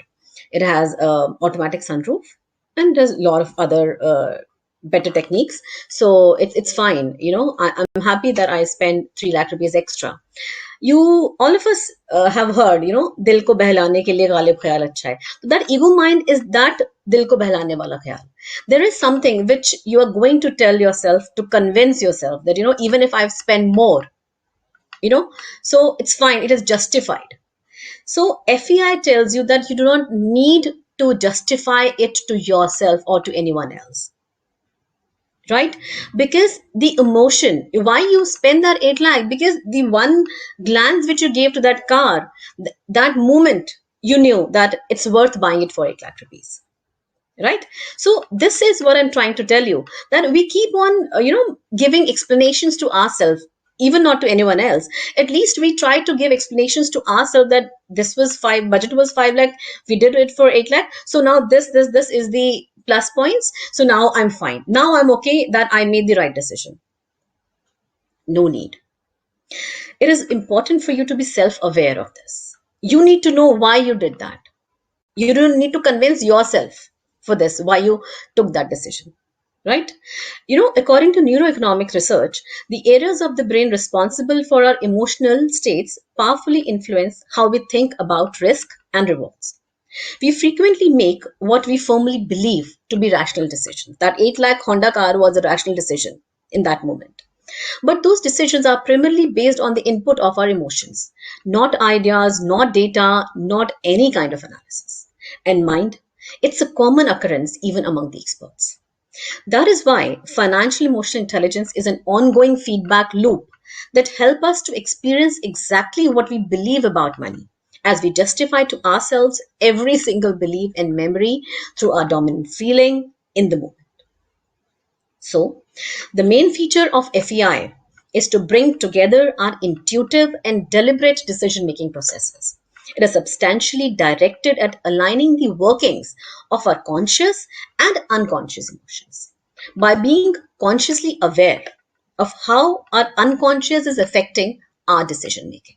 It has automatic sunroof and does a lot of other better techniques. So it's fine. I'm happy that I spent 3 lakh rupees extra. All of us have heard, dil ko behlane ke liye ghalib khayal acha hai. So that ego mind is that dil ko behlane wala khayal. There is something which you are going to tell yourself to convince yourself that, even if I've spent more, so it's fine. It is justified. So FEI tells you that you do not need to justify it to yourself or to anyone else. Right? Because the emotion, why you spend that 8 lakh, because the one glance which you gave to that car, that moment, you knew that it's worth buying it for 8 lakh rupees. Right? So this is what I'm trying to tell you, that we keep on, giving explanations to ourselves, even not to anyone else. At least we try to give explanations to ourselves that this was budget was 5 lakh, we did it for 8 lakh. So now this is the plus points. So now I'm fine. Now I'm okay that I made the right decision. No need. It is important for you to be self-aware of this. You need to know why you did that. You don't need to convince yourself for this, why you took that decision. right? According to neuroeconomic research, the areas of the brain responsible for our emotional states powerfully influence how we think about risk and rewards. We frequently make what we firmly believe to be rational decisions. That 8 lakh Honda car was a rational decision in that moment. But those decisions are primarily based on the input of our emotions, not ideas, not data, not any kind of analysis. And mind, it's a common occurrence even among the experts. That is why financial emotional intelligence is an ongoing feedback loop that help us to experience exactly what we believe about money as we justify to ourselves every single belief and memory through our dominant feeling in the moment. So, the main feature of FEI is to bring together our intuitive and deliberate decision making processes. It is substantially directed at aligning the workings of our conscious and unconscious emotions. By being consciously aware of how our unconscious is affecting our decision making.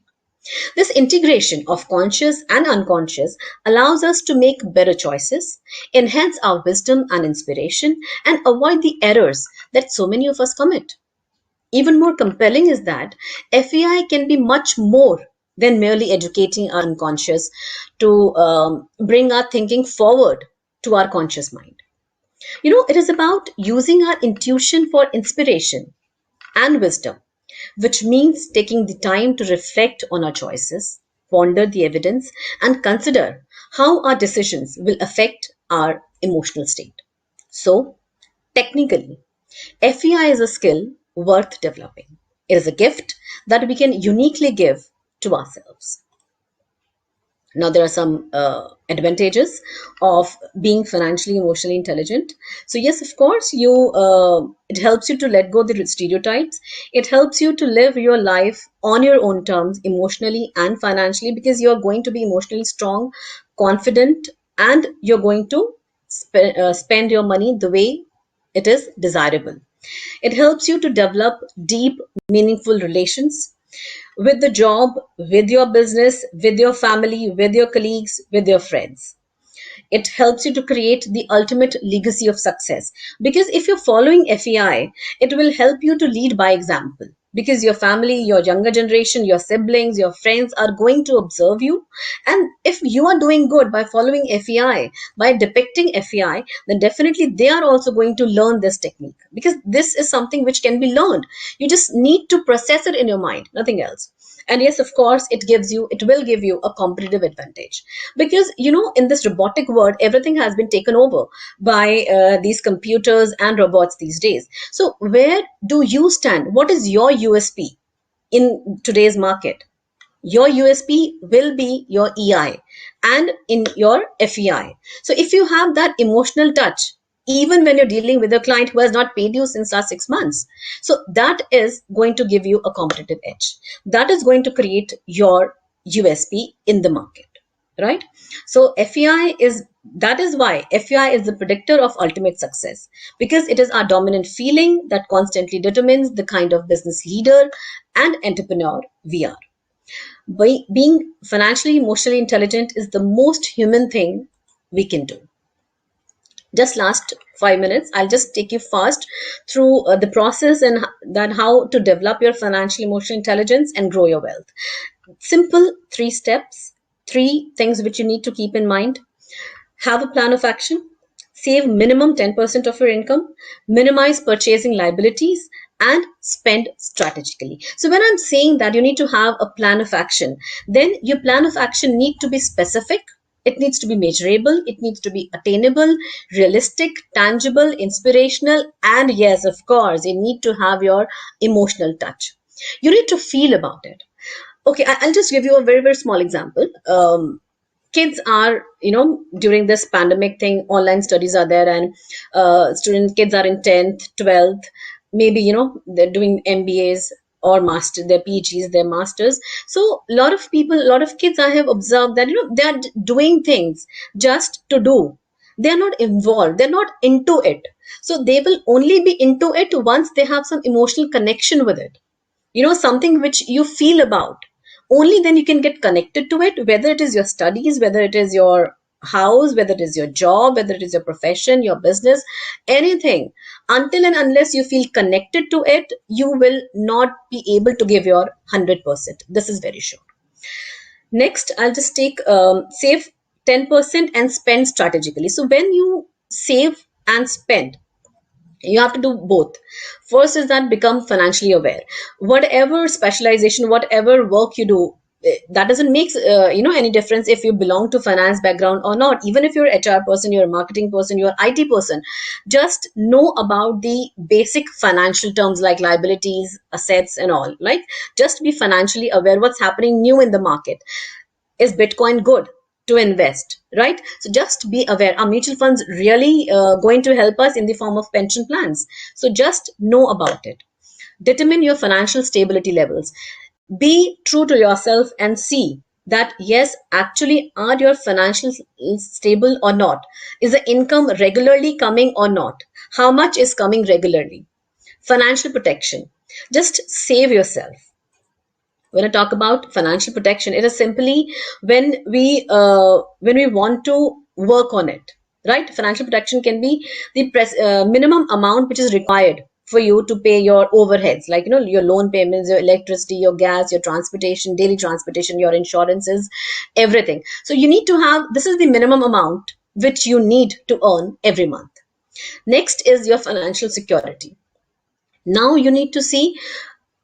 This integration of conscious and unconscious allows us to make better choices, enhance our wisdom and inspiration, and avoid the errors that so many of us commit. Even more compelling is that FEI can be much more than merely educating our unconscious to bring our thinking forward to our conscious mind. It is about using our intuition for inspiration and wisdom, which means taking the time to reflect on our choices, ponder the evidence, and consider how our decisions will affect our emotional state. So, technically, FEI is a skill worth developing. It is a gift that we can uniquely give to ourselves. Now, there are some advantages of being financially, emotionally intelligent. So, yes, of course, it helps you to let go the stereotypes. It helps you to live your life on your own terms, emotionally and financially, because you are going to be emotionally strong, confident, and you're going to spend your money the way it is desirable. It helps you to develop deep, meaningful relations with the job, with your business, with your family, with your colleagues, with your friends. It helps you to create the ultimate legacy of success. Because if you're following FEI, it will help you to lead by example. Because your family, your younger generation, your siblings, your friends are going to observe you. And if you are doing good by following FEI, by depicting FEI, then definitely they are also going to learn this technique. Because this is something which can be learned. You just need to process it in your mind, nothing else. And yes, of course, it will give you a competitive advantage, because in this robotic world everything has been taken over by these computers and robots these days. So where do you stand? What is your USP in today's market? Your USP will be your EI and in your FEI. So if you have that emotional touch, even when you're dealing with a client who has not paid you since last 6 months, so that is going to give you a competitive edge. That is going to create your USP in the market, right? So that is why FEI is the predictor of ultimate success, because it is our dominant feeling that constantly determines the kind of business leader and entrepreneur we are. Being financially emotionally intelligent is the most human thing we can do. Just last 5 minutes, I'll just take you fast through the process and that how to develop your financial emotional intelligence and grow your wealth. Simple 3 steps, 3 things which you need to keep in mind. Have a plan of action. Save minimum 10% of your income. Minimize purchasing liabilities and spend strategically. So when I'm saying that you need to have a plan of action, then your plan of action need to be specific. It needs to be measurable. It needs to be attainable, realistic, tangible, inspirational, and yes, of course, you need to have your emotional touch. You need to feel about it. Okay, I'll just give you a very, very small example. Kids are, during this pandemic thing, online studies are there, and kids are in 10th, 12th, maybe, they're doing MBAs or master, their PGs, their masters. So a lot of kids I have observed that, they're doing things just to do. They're not involved. They're not into it. So they will only be into it once they have some emotional connection with it, something which you feel about. Only then you can get connected to it, whether it is your studies, whether it is your house, whether it is your job, whether it is your profession, your business, anything, until and unless you feel connected to it, you will not be able to give your 100%. This is very sure. Next, I'll just take save 10% and spend strategically. So when you save and spend, you have to do both. First is that become financially aware. Whatever specialization, whatever work you do, that doesn't make any difference if you belong to finance background or not. Even if you're HR person, you're a marketing person, you're IT person, just know about the basic financial terms like liabilities, assets and all. Like, just be financially aware what's happening new in the market. Is Bitcoin good to invest, right? So just be aware. Are mutual funds really going to help us in the form of pension plans? So just know about it. Determine your financial stability levels. Be true to yourself and see that yes, actually, are your financial stable or not? Is the income regularly coming or not? How much is coming regularly? Financial protection. Just save yourself. When I talk about financial protection, it is simply when we want to work on it, right? Financial protection can be the minimum amount which is required for you to pay your overheads, like your loan payments, your electricity, your gas, your transportation, daily transportation, your insurances, everything. So you need to have, this is the minimum amount which you need to earn every month. Next is your financial security. Now you need to see,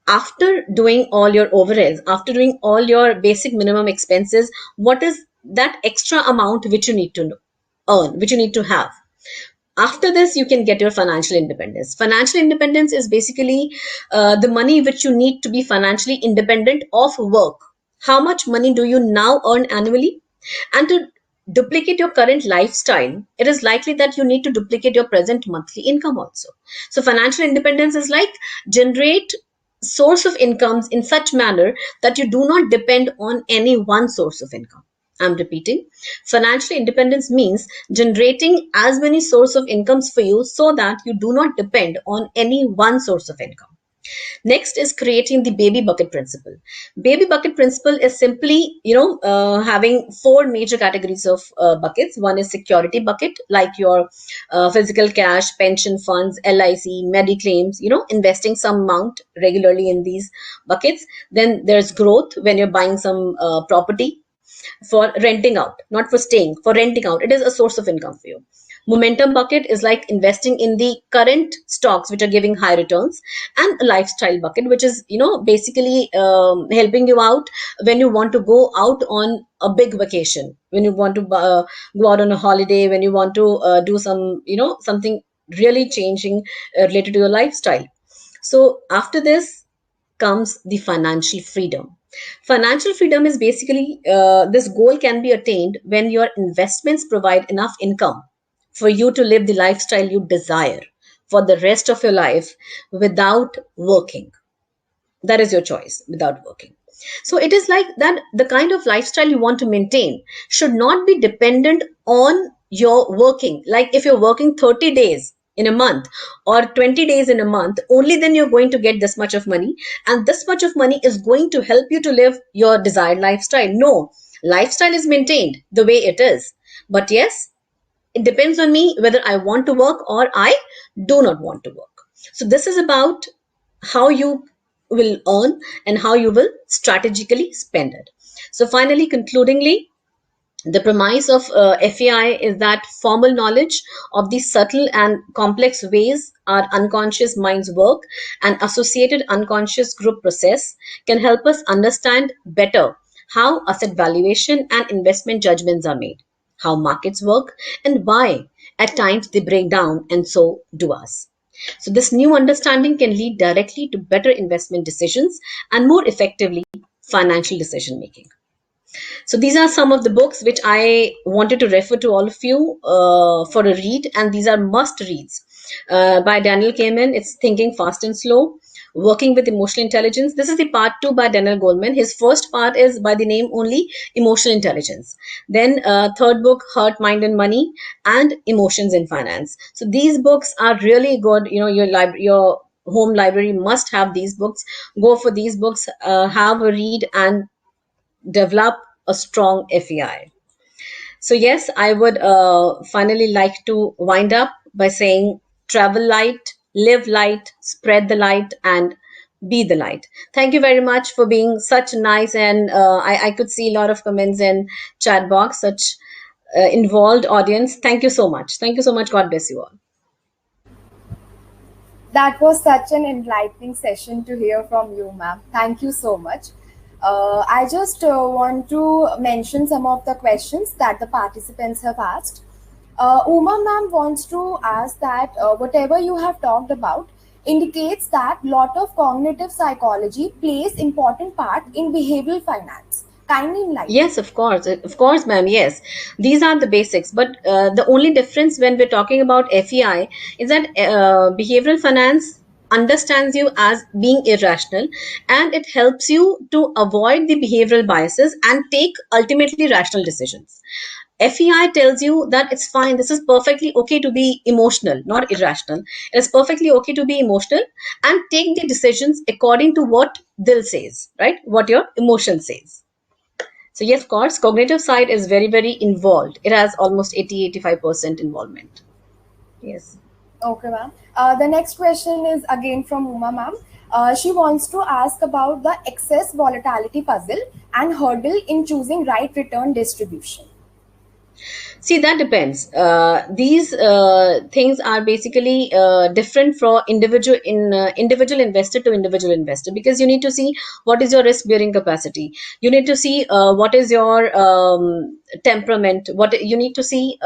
after doing all your overheads, after doing all your basic minimum expenses, what is that extra amount which you need to earn, which you need to have. After this, you can get your financial independence. Financial independence is basically the money which you need to be financially independent of work. How much money do you now earn annually? And to duplicate your current lifestyle, it is likely that you need to duplicate your present monthly income also. So financial independence is like generate source of incomes in such manner that you do not depend on any one source of income. I'm repeating. Financial independence means generating as many source of incomes for you so that you do not depend on any one source of income. Next is creating the baby bucket principle. Baby bucket principle is simply, having four major categories of buckets. One is security bucket, like your physical cash, pension funds, LIC, mediclaims, investing some amount regularly in these buckets. Then there's growth, when you're buying some property for renting out, not for staying, for renting out. It is a source of income for you. Momentum bucket is like investing in the current stocks which are giving high returns, and a lifestyle bucket, which is basically helping you out when you want to go out on a big vacation, when you want to go out on a holiday, when you want to do some something really changing related to your lifestyle. So after this comes the financial freedom. Financial freedom is basically this goal can be attained when your investments provide enough income for you to live the lifestyle you desire for the rest of your life without working. That is your choice, without working. So it is like that the kind of lifestyle you want to maintain should not be dependent on your working. Like if you're working 30 days in a month or 20 days in a month, only then you're going to get this much of money, and this much of money is going to help you to live your desired lifestyle. No, lifestyle is maintained the way it is. But yes, it depends on me whether I want to work or I do not want to work. So this is about how you will earn and how you will strategically spend it. So finally, concludingly, the premise of FAI is that formal knowledge of the subtle and complex ways our unconscious minds work and associated unconscious group process can help us understand better how asset valuation and investment judgments are made, how markets work, and why at times they break down, and so do us. So, this new understanding can lead directly to better investment decisions and more effectively financial decision making. So these are some of the books which I wanted to refer to all of you for a read, and these are must reads by Daniel Kahneman. It's Thinking Fast and Slow, Working with Emotional Intelligence. This is the part 2 by Daniel Goleman. His first part is by the name only, Emotional Intelligence. Then third book, Heart, Mind and Money, and Emotions in Finance. So these books are really good. Your home library must have these books. Go for these books, have a read, and develop a strong FEI. So yes, I would finally like to wind up by saying travel light, live light, spread the light, and be the light. Thank you very much for being such nice, and I could see a lot of comments in chat box, such involved audience. Thank you so much. Thank you so much. God bless you all. That was such an enlightening session to hear from you, ma'am. Thank you so much. I just want to mention some of the questions that the participants have asked. Uma ma'am wants to ask that whatever you have talked about indicates that lot of cognitive psychology plays important part in behavioral finance. Kindly enlighten. Yes, of course, ma'am. Yes, these are the basics. But the only difference when we're talking about FEI is that behavioral finance understands you as being irrational, and it helps you to avoid the behavioral biases and take ultimately rational decisions. FEI tells you that it's fine. This is perfectly okay to be emotional, not irrational. It's perfectly okay to be emotional and take the decisions according to what Dil says, right? What your emotion says. So yes, of course, cognitive side is very, very involved. It has almost 80-85% involvement. Yes. Okay, ma'am. The next question is again from Uma, ma'am. She wants to ask about the excess volatility puzzle and hurdle in choosing right return distribution. See, that depends. These things are basically different for individual investor to individual investor, because you need to see what is your risk bearing capacity. You need to see what is your temperament. What you need to see.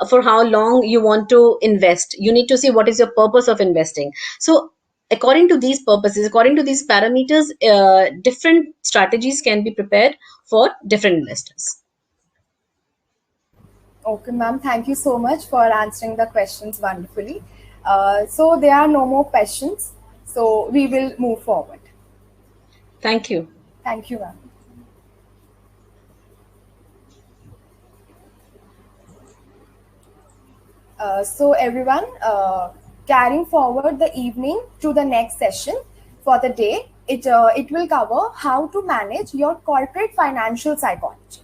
For how long you want to invest, you need to see what is your purpose of investing. So according to these purposes, according to these parameters, different strategies can be prepared for different investors. Okay, ma'am. Thank you so much for answering the questions wonderfully. So there are no more questions. So we will move forward. Thank you. Thank you, ma'am. So everyone, carrying forward the evening to the next session for the day, it will cover how to manage your corporate financial psychology.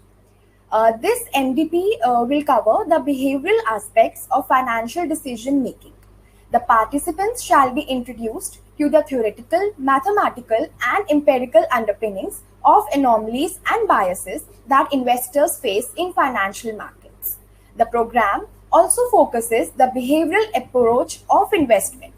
This MDP will cover the behavioral aspects of financial decision making. The participants shall be introduced to the theoretical, mathematical, and empirical underpinnings of anomalies and biases that investors face in financial markets. The program also focuses the behavioral approach of investment.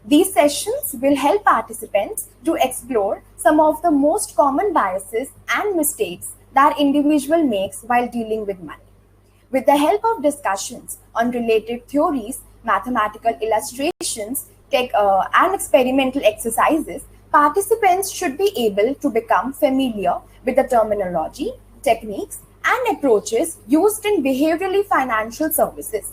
These sessions will help participants to explore some of the most common biases and mistakes that individual makes while dealing with money. With the help of discussions on related theories, mathematical illustrations, and experimental exercises, participants should be able to become familiar with the terminology, techniques, and approaches used in behaviorally financial services.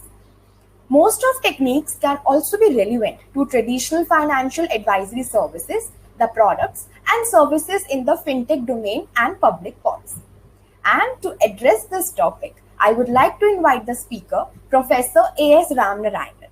Most of techniques can also be relevant to traditional financial advisory services, the products and services in the fintech domain and public policy. And to address this topic, I would like to invite the speaker, Professor A.S. Ramnarayanan.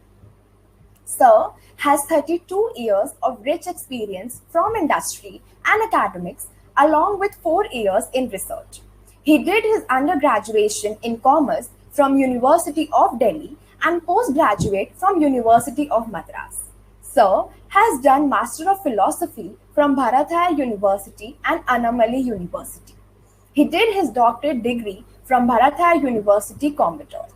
Sir has 32 years of rich experience from industry and academics, along with 4 years in research. He did his undergraduation in commerce from University of Delhi and postgraduate from University of Madras. Sir has done Master of Philosophy from Bharathayar University and Annamalai University. He did his doctorate degree from Bharathayar University, Coimbatore.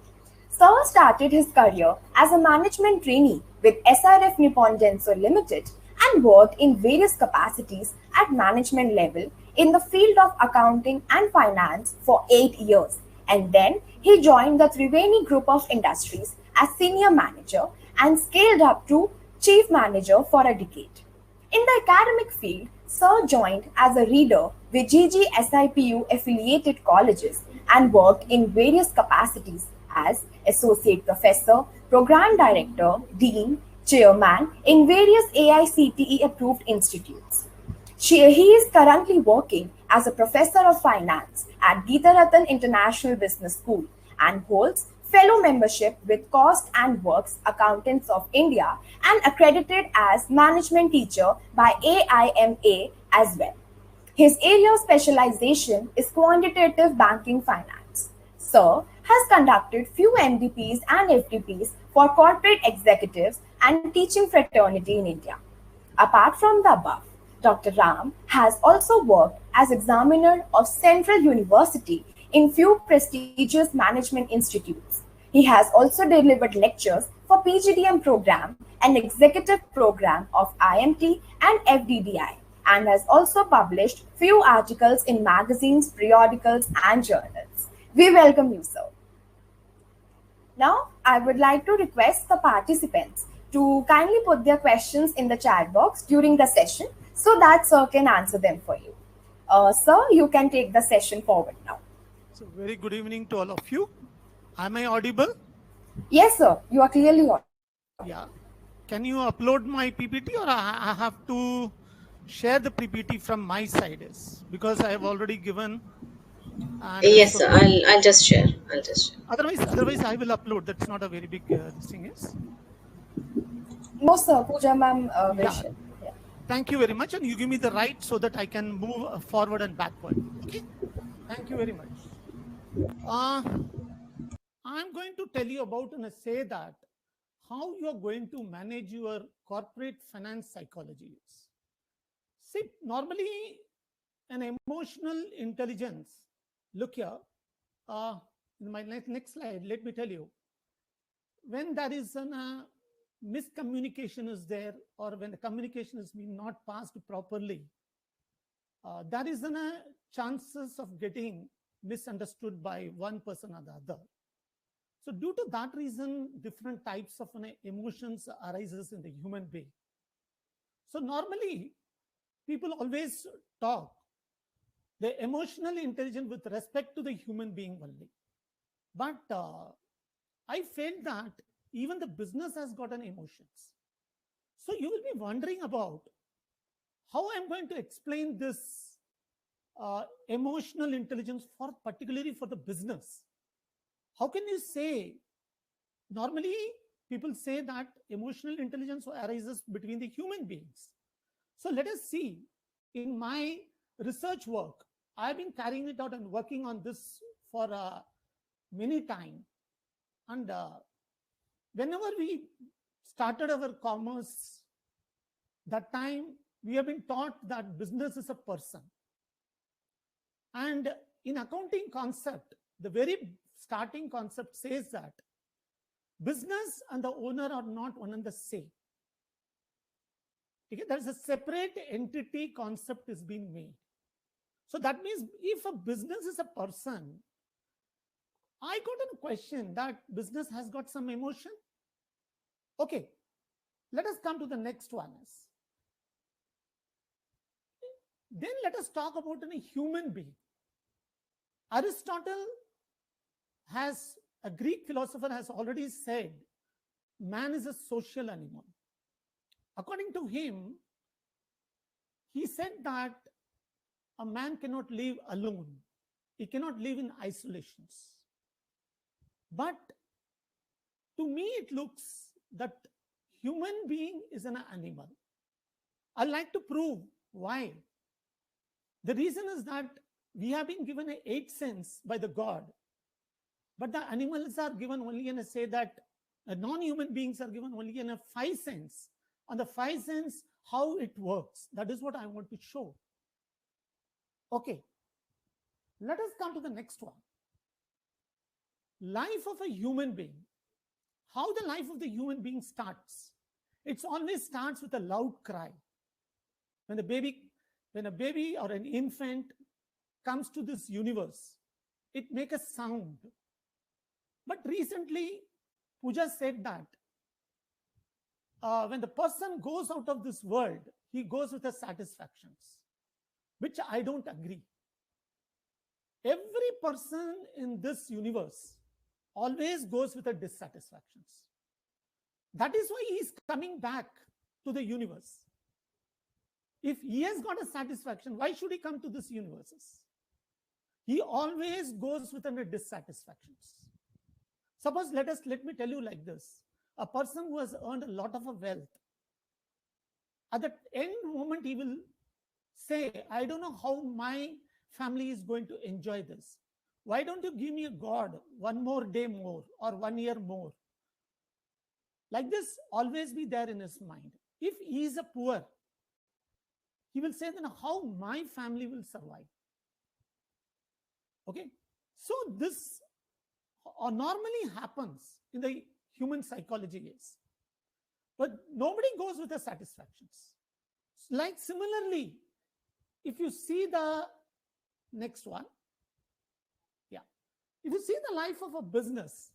Sir started his career as a management trainee with SRF Nippon Denso Limited and worked in various capacities at management level in the field of accounting and finance for 8 years. And then he joined the Triveni Group of Industries as senior manager and scaled up to chief manager for a decade. In the academic field, Sir joined as a reader with GGSIPU affiliated colleges and worked in various capacities as associate professor, program director, dean, chairman in various AICTE approved institutes. He is currently working as a professor of finance at Geetharattan International Business School and holds fellow membership with Cost and Works Accountants of India and accredited as management teacher by AIMA as well. His area of specialization is quantitative banking finance. Sir has conducted few MDPs and FDPs for corporate executives and teaching fraternity in India. Apart from the above, Dr. Ram has also worked as examiner of Central University in few prestigious management institutes. He has also delivered lectures for PGDM program and executive program of IMT and FDDI, and has also published few articles in magazines, periodicals and journals. We welcome you, sir. Now, I would like to request the participants to kindly put their questions in the chat box during the session so that sir can answer them for you. Sir, you can take the session forward now. So very good evening to all of you. Am I audible? Yes, sir, you are clearly audible. Yeah. Can you upload my PPT or I have to share the PPT from my side? Is because I have already given and Yes, so sir. I'll just share. I'll just share. otherwise I will upload. That's not a very big this thing is. No, sir, Pooja ma'am will Yeah. share. Yeah. Thank you very much, and you give me the right so that I can move forward and backward. Okay. Thank you very much. I'm going to tell you about and say that how you are going to manage your corporate finance psychology is. See, normally an emotional intelligence, look here, in my next slide, let me tell you, when there is a miscommunication is there or when the communication is being not passed properly, there is a chances of getting misunderstood by one person or the other. So due to that reason, different types of emotions arises in the human being. So normally, people always talk the emotional intelligence with respect to the human being only. But I felt that even the business has got an emotions. So you will be wondering about how I'm going to explain this emotional intelligence for particularly for the business. How can you say normally people say that emotional intelligence arises between the human beings. So let us see in my research work, I've been carrying it out and working on this for many time. And whenever we started our commerce, that time we have been taught that business is a person. And in accounting concept, the very starting concept says that business and the owner are not one and the same. Okay? There's a separate entity concept is being made. So that means if a business is a person, I got a question that business has got some emotion. Okay, let us come to the next one. Then let us talk about a human being. Aristotle has, a Greek philosopher has already said, man is a social animal. According to him, he said that a man cannot live alone. He cannot live in isolations. But to me, it looks that human being is an animal. I'd like to prove why. The reason is that we have been given an 8 sense by the God, but the animals are given only in a say that non-human beings are given only in a 5 sense. On the 5 sense, how it works. That is what I want to show. Okay. Let us come to the next one. Life of a human being. How the life of the human being starts. It always starts with a loud cry. When a baby or an infant comes to this universe, it makes a sound. But recently, Pooja said that when the person goes out of this world, he goes with the satisfactions, which I don't agree. Every person in this universe always goes with the dissatisfactions. That is why he is coming back to the universe. If he has got a satisfaction, why should he come to this universe? He always goes with the dissatisfactions. Suppose let me tell you like this. A person who has earned a lot of wealth, at the end moment he will say, I don't know how my family is going to enjoy this. Why don't you give me a God one more day more or 1 year more? Like this, always be there in his mind. If he is a poor, he will say, then how my family will survive? Okay. So this normally happens in the human psychology is. But nobody goes with the satisfactions. Like similarly, if you see the next one, yeah, if you see the life of a business,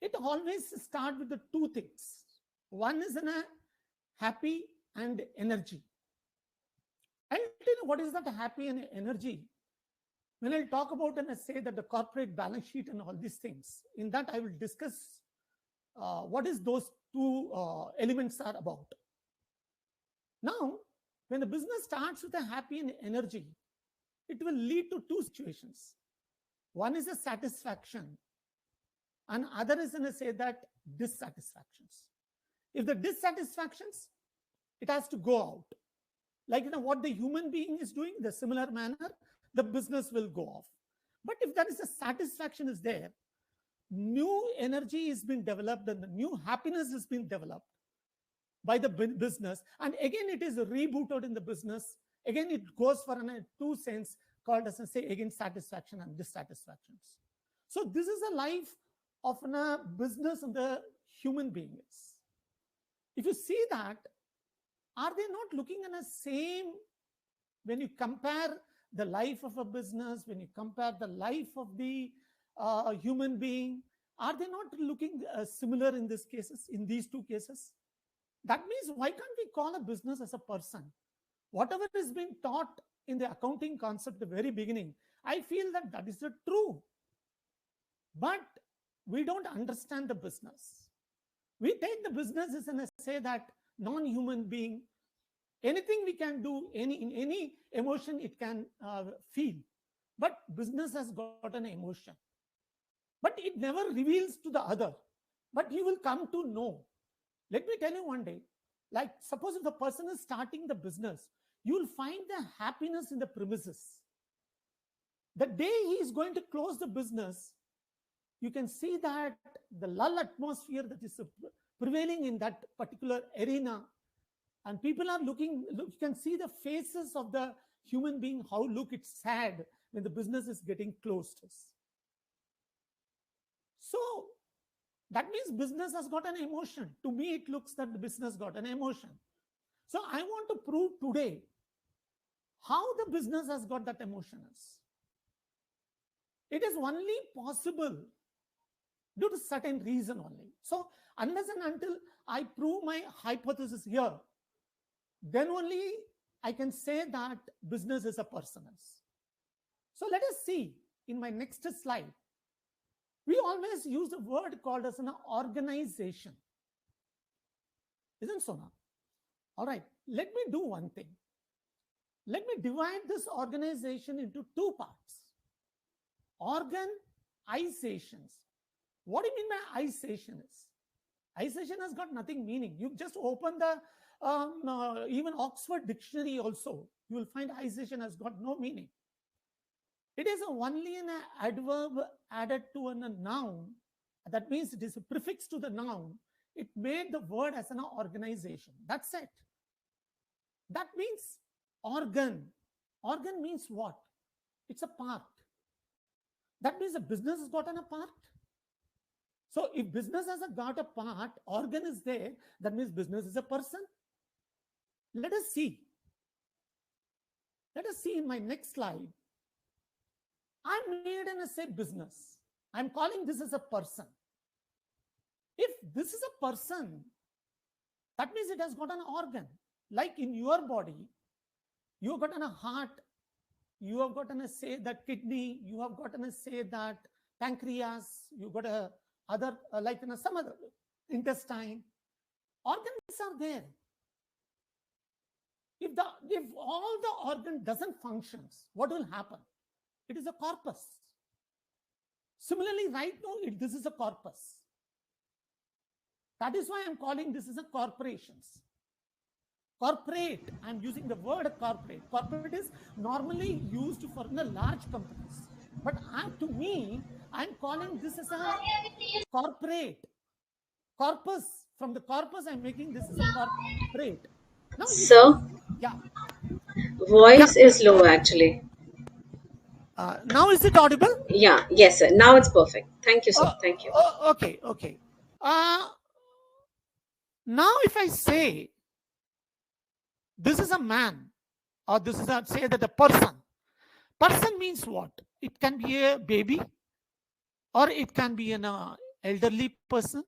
it always starts with the two things. One is in a happy and energy. I'll tell you what is that happy and energy. When I'll talk about and I say that the corporate balance sheet and all these things, in that I will discuss what is those two elements are about. Now, when the business starts with a happy and energy, it will lead to two situations. One is a satisfaction, and other is in a say that dissatisfactions. If the dissatisfactions, it has to go out. Like what the human being is doing, the similar manner, the business will go off. But if there is a satisfaction is there, new energy is being developed and the new happiness is being developed by the business, and again it is rebooted in the business. Again it goes for a two sense called as say again satisfaction and dissatisfactions. So this is a life of a business and the human beings. If you see that, are they not looking in the same? When you compare the life of a business, when you compare the life of the human being, are they not looking similar in these cases, in these two cases? That means why can't we call a business as a person? Whatever is being taught in the accounting concept at the very beginning, I feel that that is the true. But we don't understand the business. We take the business as in say that non-human being, anything we can do, in any emotion it can feel. But business has got an emotion. But it never reveals to the other. But you will come to know. Let me tell you one day, like suppose if the person is starting the business, you will find the happiness in the premises. The day he is going to close the business, you can see that the lull atmosphere that is prevailing in that particular arena, and people are looking, you can see the faces of the human being, how look it's sad when the business is getting closed. So that means business has got an emotion. To me, it looks that the business got an emotion. So I want to prove today how the business has got that emotion. It is only possible due to certain reason only. So unless and until I prove my hypothesis here, then only I can say that business is a person. So let us see in my next slide. We always use the word called as an organization. Isn't so now? All right, let me do one thing. Let me divide this organization into two parts. Organizations. What do you mean by ization is? Ization has got nothing meaning. You just open the even Oxford dictionary also, you will find ization has got no meaning. It is only an adverb added to a noun. That means it is a prefix to the noun. It made the word as an organization. That's it. That means organ. Organ means what? It's a part. That means the business has gotten a part. So if business has got a part, organ is there, that means business is a person. Let us see. Let us see in my next slide. I made an say business. I'm calling this as a person. If this is a person, that means it has got an organ. Like in your body, you have got a heart, you have got a say that kidney, you have got a say that pancreas, you got a other like some other intestine. Organs are there. If all the organ doesn't functions, what will happen? It is a corpus. Similarly, right now, this is a corpus. That is why I'm calling this as a corporations. Corporate, I'm using the word corporate. Corporate is normally used for the large companies. But to me, I'm calling this as a corporate corpus. From the corpus, I'm making this as a corporate. Now you see, Sir, yeah, yeah. voice is low actually. Now is it audible? Yeah, yes, sir. Now it's perfect. Thank you, sir. Thank you. Okay, okay. Now if I say this is a man, or this is a, say that a person means what? It can be a baby, or it can be an elderly person.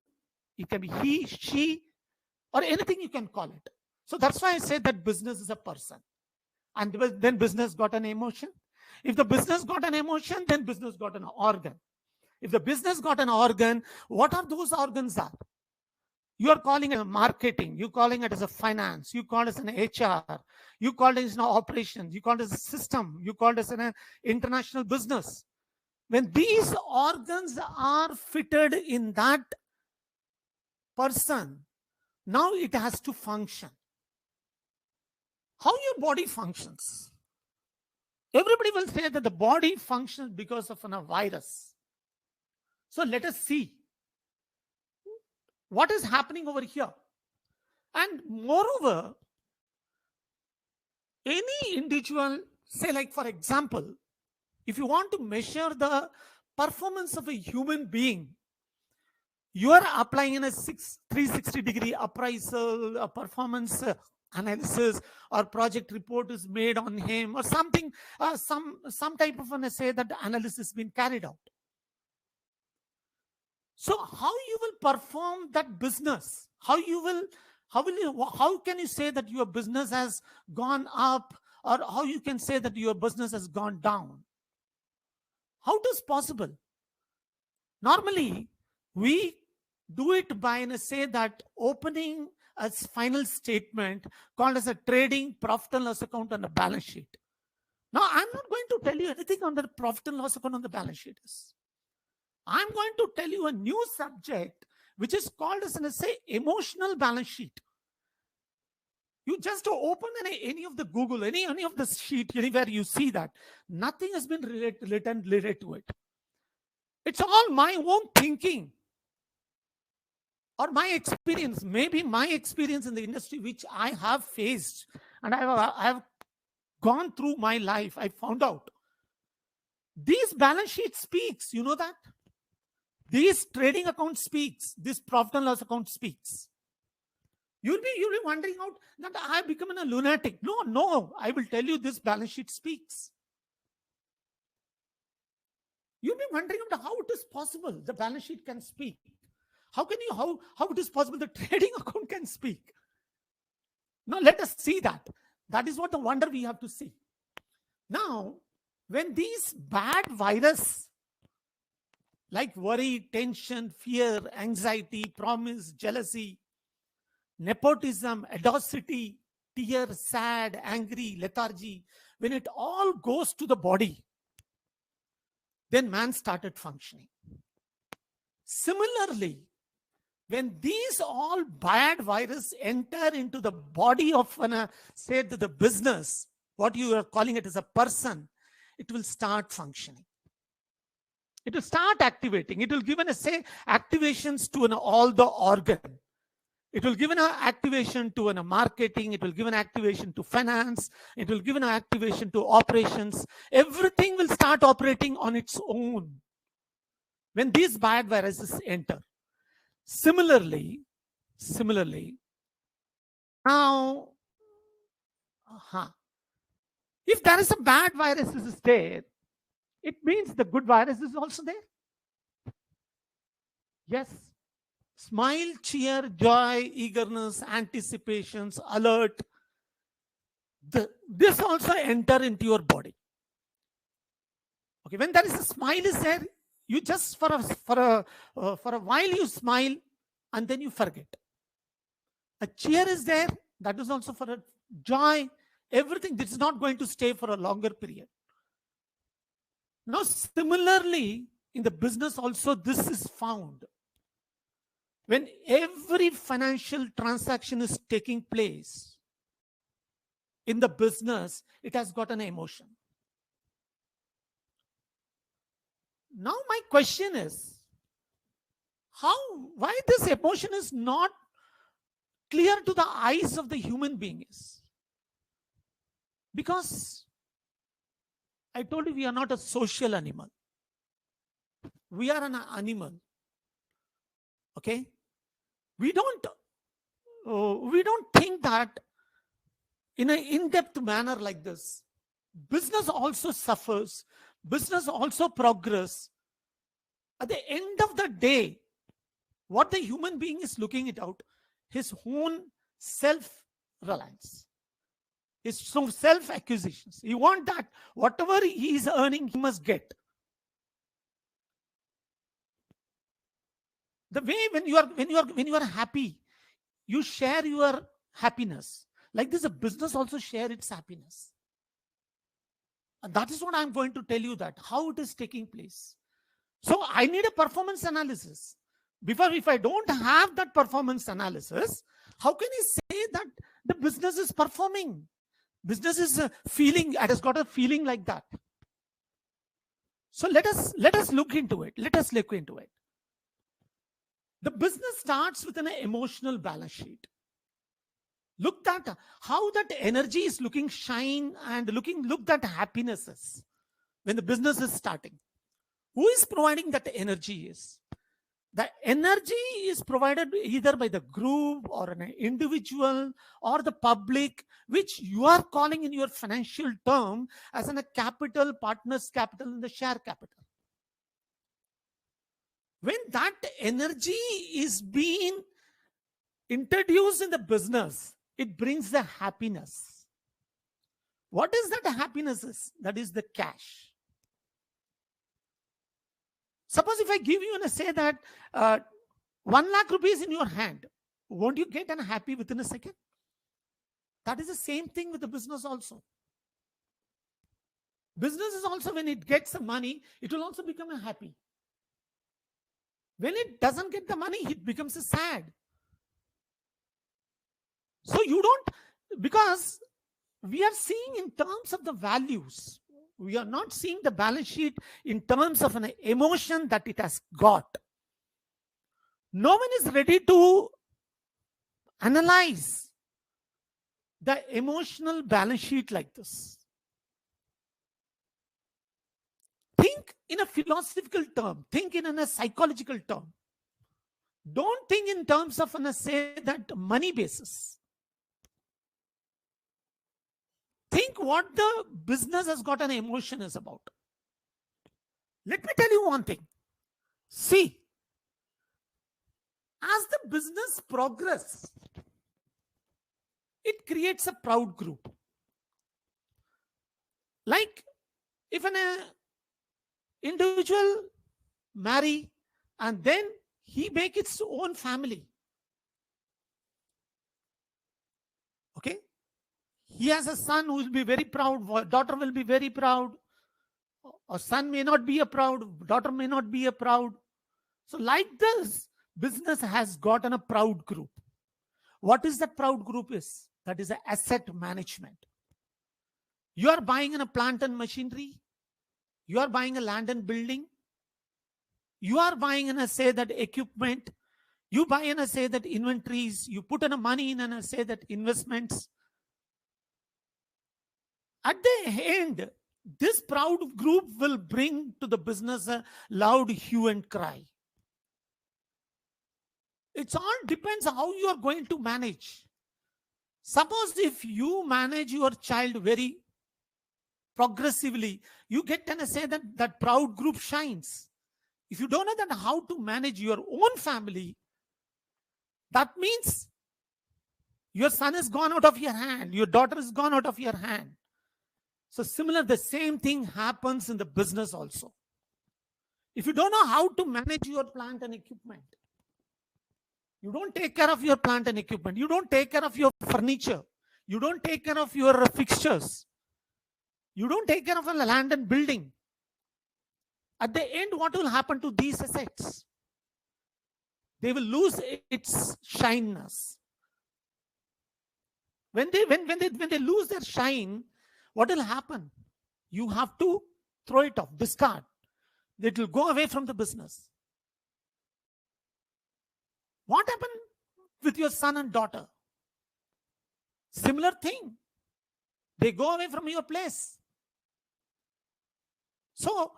It can be he, she, or anything you can call it. So that's why I say that business is a person. And then business got an emotion. If the business got an emotion, then business got an organ. If the business got an organ, what are those organs are? You are calling it a marketing, you calling it as a finance, you call it as an HR, you call it as an operations, you call it as a system, you call it as an international business. When these organs are fitted in that person, now it has to function. How your body functions? Everybody will say that the body functions because of a virus. So let us see what is happening over here. And moreover, any individual, say like for example, if you want to measure the performance of a human being, you are applying in a 360-degree appraisal, a performance analysis, or project report is made on him, or something, some type of say that the analysis has been carried out. So how you will perform that business? How can you say that your business has gone up, or how you can say that your business has gone down? How it is possible? Normally, we do it by say that opening a final statement called as a trading profit and loss account on the balance sheet. Now, I'm not going to tell you anything on the profit and loss account on the balance sheet is. I'm going to tell you a new subject which is called as say emotional balance sheet. You just open any of the Google, any of the sheet, anywhere you see that, nothing has been related to it. It's all my own thinking or my experience, maybe my experience in the industry which I have faced and I have gone through my life. I found out these balance sheet speaks, you know that? These trading account speaks, this profit and loss account speaks. You'll be wondering out that I've become a lunatic. No, I will tell you this balance sheet speaks. You'll be wondering about how it is possible the balance sheet can speak. How it is possible the trading account can speak? Now let us see that. That is what the wonder we have to see. Now, when these bad virus like worry, tension, fear, anxiety, promise, jealousy, nepotism, adversity, tear, sad, angry, lethargy, when it all goes to the body, then man started functioning. Similarly, when these all bad viruses enter into the body of say the business, what you are calling it as a person, it will start functioning. It will start activating. It will give say activations to all the organ. It will give an activation to marketing. It will give an activation to finance. It will give an activation to operations. Everything will start operating on its own when these bad viruses enter. Similarly, now, if there is a bad virus is there, it means the good virus is also there. Yes. Smile, cheer, joy, eagerness, anticipations, alert. This also enter into your body. Okay, when there is a smile is there, you just for a while you smile and then you forget. A cheer is there, that is also for a joy. Everything, this is not going to stay for a longer period. Now, similarly, in the business also this is found. When every financial transaction is taking place in the business, it has got an emotion. Now my question is, why this emotion is not clear to the eyes of the human being is? Because I told you we are not a social animal. We are an animal. Okay? We don't think that in an in-depth manner like this. Business also suffers. Business also progress. At the end of the day, what the human being is looking it out, his own self-reliance, his self-acquisitions. He wants that whatever he is earning, he must get. The way when you are happy, you share your happiness. Like this, a business also share its happiness. And that is what I'm going to tell you, that how it is taking place. So I need a performance analysis. Because if I don't have that performance analysis, how can you say that the business is performing? Business is feeling, it has got a feeling like that. So let us look into it. Let us look into it. The business starts with an emotional balance sheet. Look at how that energy is looking shine and look that happiness is when the business is starting. Who is providing that energy is? The energy is provided either by the group or an individual or the public, which you are calling in your financial term as a capital, partners capital, and the share capital. When that energy is being introduced in the business, it brings the happiness. What is that happiness is? That is the cash. Suppose if I give you and I say that 1 lakh rupees in your hand, won't you get unhappy within a second? That is the same thing with the business also. Business is also, when it gets the money, it will also become a happy. When it doesn't get the money, it becomes a sad. So you don't, because we are seeing in terms of the values. We are not seeing the balance sheet in terms of an emotion that it has got. No one is ready to analyze the emotional balance sheet like this. Think in a philosophical term. Think in a psychological term. Don't think in terms of say that money basis. Think what the business has got an emotion is about. Let me tell you one thing. See, as the business progress, it creates a proud group. Like if an individual marry and then he make its own family. Okay? He has a son who will be very proud, daughter will be very proud. Or son may not be a proud, daughter may not be a proud. So like this, business has gotten a proud group. What is that proud group is? That is an asset management. You are buying a plant and machinery. You are buying a land and building. You are buying say that equipment. You buy say that inventories. You put money in say that investments. At the end, this proud group will bring to the business a loud hue and cry. It all depends how you are going to manage. Suppose if you manage your child very progressively, you get say that proud group shines. If you don't know that how to manage your own family, that means your son has gone out of your hand, your daughter has gone out of your hand. So similar, the same thing happens in the business also. If you don't know how to manage your plant and equipment, you don't take care of your plant and equipment, you don't take care of your furniture, you don't take care of your fixtures, you don't take care of a land and building. At the end, what will happen to these assets? They will lose its shineness. When they lose their shine, what will happen? You have to throw it off, discard. It will go away from the business. What happened with your son and daughter? Similar thing. They go away from your place. So,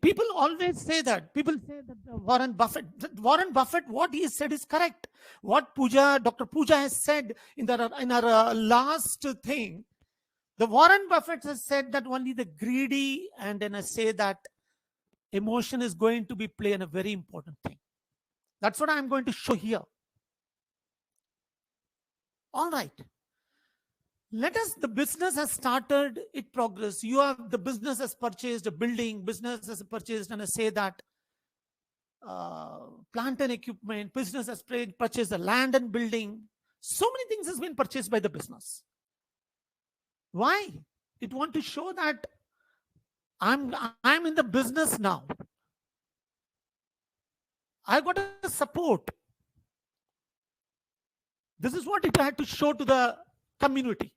people always say that. People say that Warren Buffett, what he said is correct. What Dr. Pooja has said in our last thing, the Warren Buffett has said that only the greedy, and then I say that emotion is going to be playing a very important thing. That's what I'm going to show here. All right. The business has started its progress. The business has purchased a building, business has purchased, and I say that plant and equipment, business has purchased the land and building. So many things has been purchased by the business. Why? It want to show that I'm in the business now. I got a support. This is what it had to show to the community.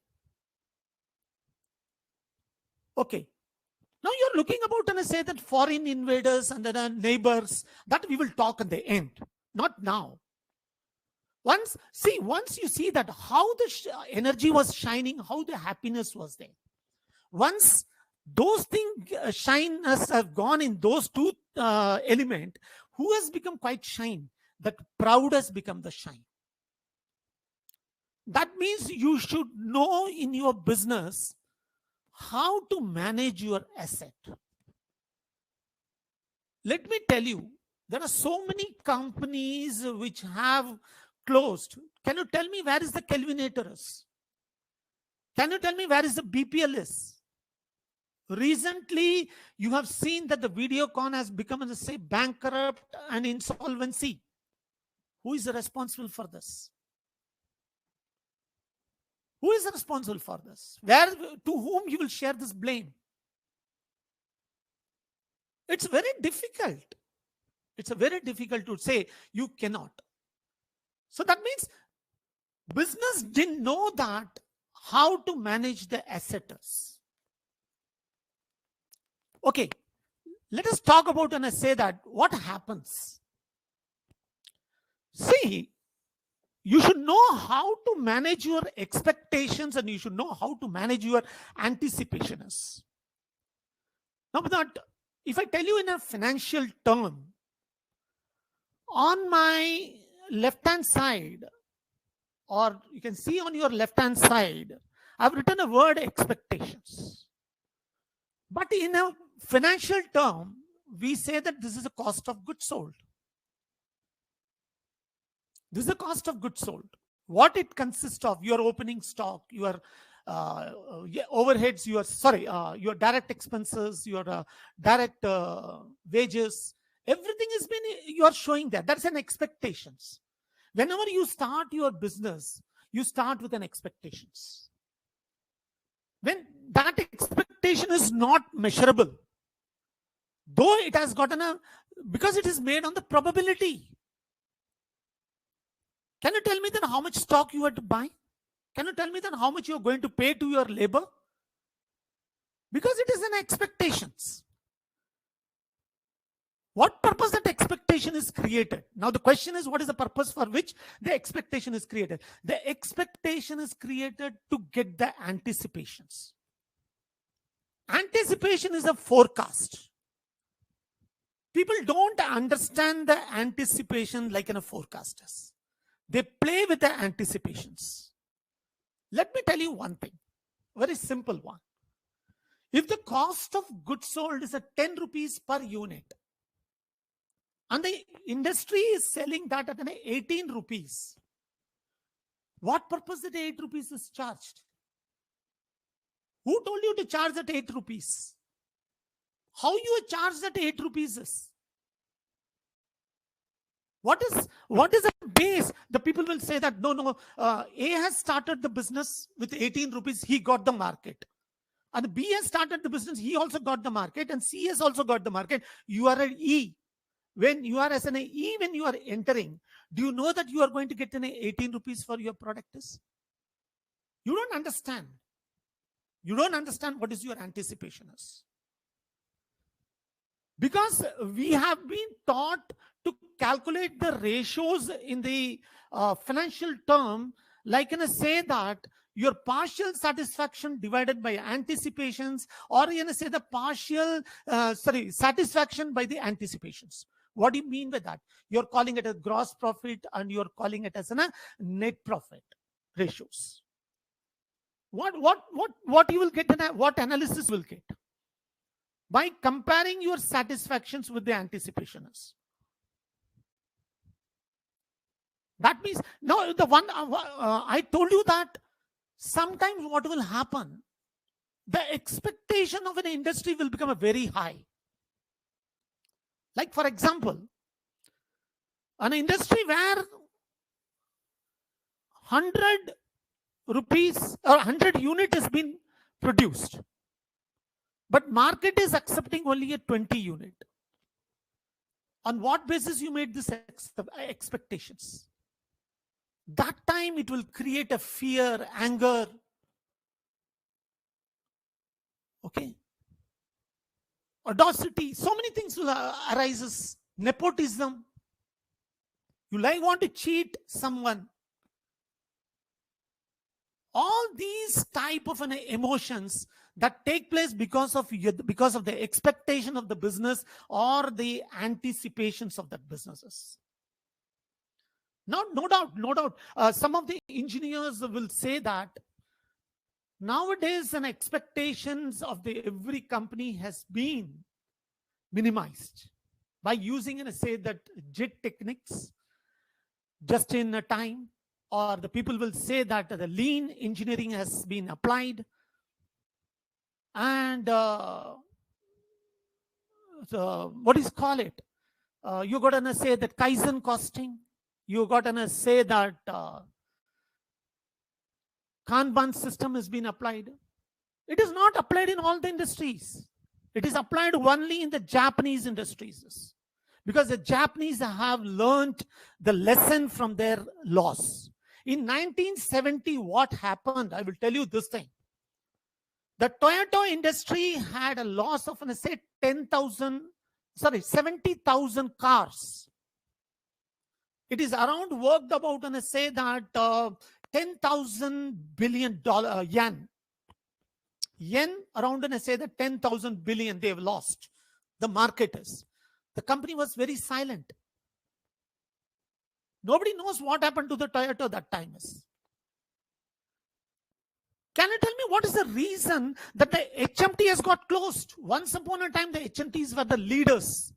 Okay. Now you're looking about and I say that foreign invaders and then neighbors, that we will talk at the end, not now. Once you see that how the energy was shining, how the happiness was there. Once those things shyness have gone in those two element, who has become quite shine? That proud has become the shine. That means you should know in your business how to manage your asset. Let me tell you, there are so many companies which have closed. Can you tell me where is the Kelvinator is? Can you tell me where is the BPL is? Recently, you have seen that the Videocon has become, let's say, bankrupt and insolvency. Who is responsible for this? Who is responsible for this? To whom you will share this blame? It's very difficult. It's very difficult to say you cannot. So that means business didn't know that how to manage the assets. Okay, let us talk about and I say that what happens. See, you should know how to manage your expectations and you should know how to manage your anticipations. Now, but if I tell you in a financial term, on my left-hand side, or you can see on your left-hand side, I've written a word expectations. But in a financial term, we say that this is a cost of goods sold. This is the cost of goods sold. What it consists of, your opening stock, your overheads, your direct expenses, your direct wages, everything has been, you are showing that. That's an expectations. Whenever you start your business, you start with an expectations. When that expectation is not measurable, though it has gotten because it is made on the probability. Can you tell me then how much stock you have to buy? Can you tell me then how much you are going to pay to your labor? Because it is an expectations. What purpose that expectation is created? Now the question is, what is the purpose for which the expectation is created? The expectation is created to get the anticipations. Anticipation is a forecast. People don't understand the anticipation like in a forecasters. They play with the anticipations. Let me tell you one thing, very simple one. If the cost of goods sold is at 10 rupees per unit, and the industry is selling that at 18 rupees, what purpose that 8 rupees is charged? Who told you to charge at 8 rupees? How you charge that 8 rupees is? What is the base? The people will say that no, A has started the business with 18 rupees, he got the market. And B has started the business, he also got the market, and C has also got the market. You are an E. When you are as an E, when you are entering, do you know that you are going to get an 18 rupees for your product is? You don't understand. You don't understand what is your anticipation is. Because we have been taught to calculate the ratios in the financial term, like say that your partial satisfaction divided by anticipations, or say the partial satisfaction by the anticipations. What do you mean by that? You're calling it a gross profit and you're calling it as a net profit ratios. What you will get, what analysis will get by comparing your satisfactions with the anticipations. That means, now the one I told you that sometimes what will happen, the expectation of an industry will become a very high. Like for example, an industry where 100 rupees or 100 unit has been produced, but market is accepting only a 20 unit. On what basis you made this expectations? That time it will create a fear, anger. Okay. Audacity. So many things will arise. Nepotism. You want to cheat someone. All these type of emotions that take place because of the expectation of the business or the anticipations of that businesses. Now, no doubt, some of the engineers will say that nowadays, expectations of every company has been minimized by using, say that JIT techniques, just in a time, or the people will say that the lean engineering has been applied, and what is call it? You got to say that Kaizen costing. You got to say that Kanban system has been applied. It is not applied in all the industries. It is applied only in the Japanese industries, because the Japanese have learned the lesson from their loss. In 1970, what happened? I will tell you this thing. The Toyota industry had a loss of, say, 70,000 cars. It is around worked about, say that 10,000 billion yen. Yen around, say that 10,000 billion they have lost. The marketers. The company was very silent. Nobody knows what happened to the Toyota that time is. Can you tell me what is the reason that the HMT has got closed? Once upon a time, the HMTs were the leaders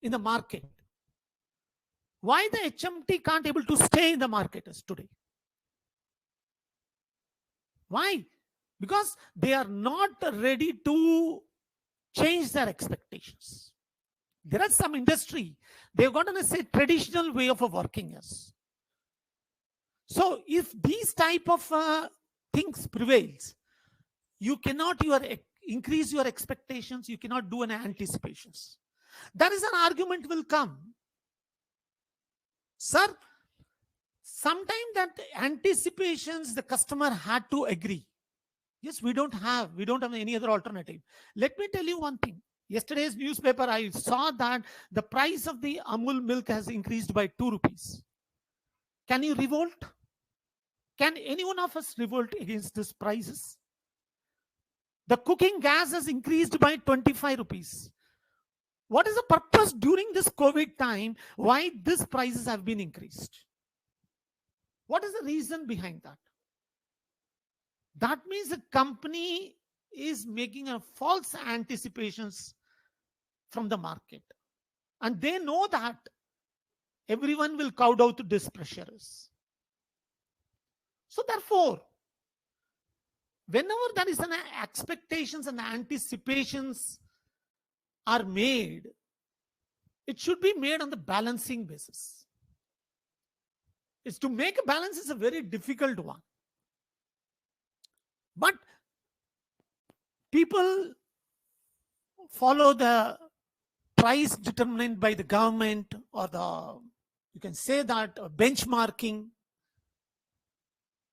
in the market. Why the HMT can't able to stay in the market today? Why? Because they are not ready to change their expectations. There are some industry, they've got say traditional way of working as. So if these type of things prevails, you cannot increase your expectations, you cannot do an anticipations. That is an argument will come. Sir, sometimes that anticipations the customer had to agree. Yes, we don't have any other alternative. Let me tell you one thing. Yesterday's newspaper, I saw that the price of the Amul milk has increased by 2 rupees. Can you revolt? Can any one of us revolt against these prices? The cooking gas has increased by 25 rupees. What is the purpose during this COVID time why these prices have been increased? What is the reason behind that? That means the company is making a false anticipations from the market. And they know that everyone will cow down to this pressures. So therefore, whenever there is an expectations and anticipations are made, it should be made on the balancing basis. It's to make a balance is a very difficult one. But people follow the price determined by the government, or you can say that benchmarking.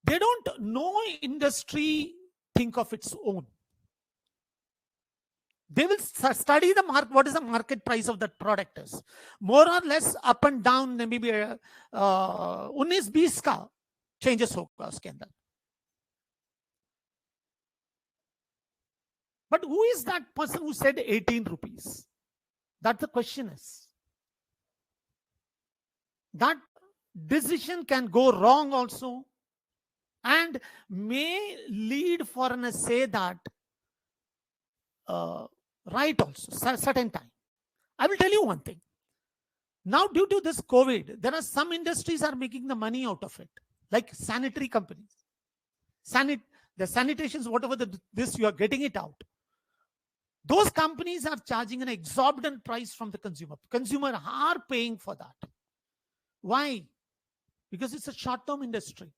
They don't know industry think of its own. They will study the market, what is the market price of that product is. More or less up and down, maybe 19-20 का changes होगा उसके अंदर. But who is that person who said 18 rupees? That the question is. That decision can go wrong also and may lead for an say that right also, certain time. I will tell you one thing. Now, due to this COVID, there are some industries are making the money out of it, like sanitary companies. The sanitations, whatever this you are getting it out. Those companies are charging an exorbitant price from the consumer. Consumer are paying for that. Why? Because it's a short-term industry.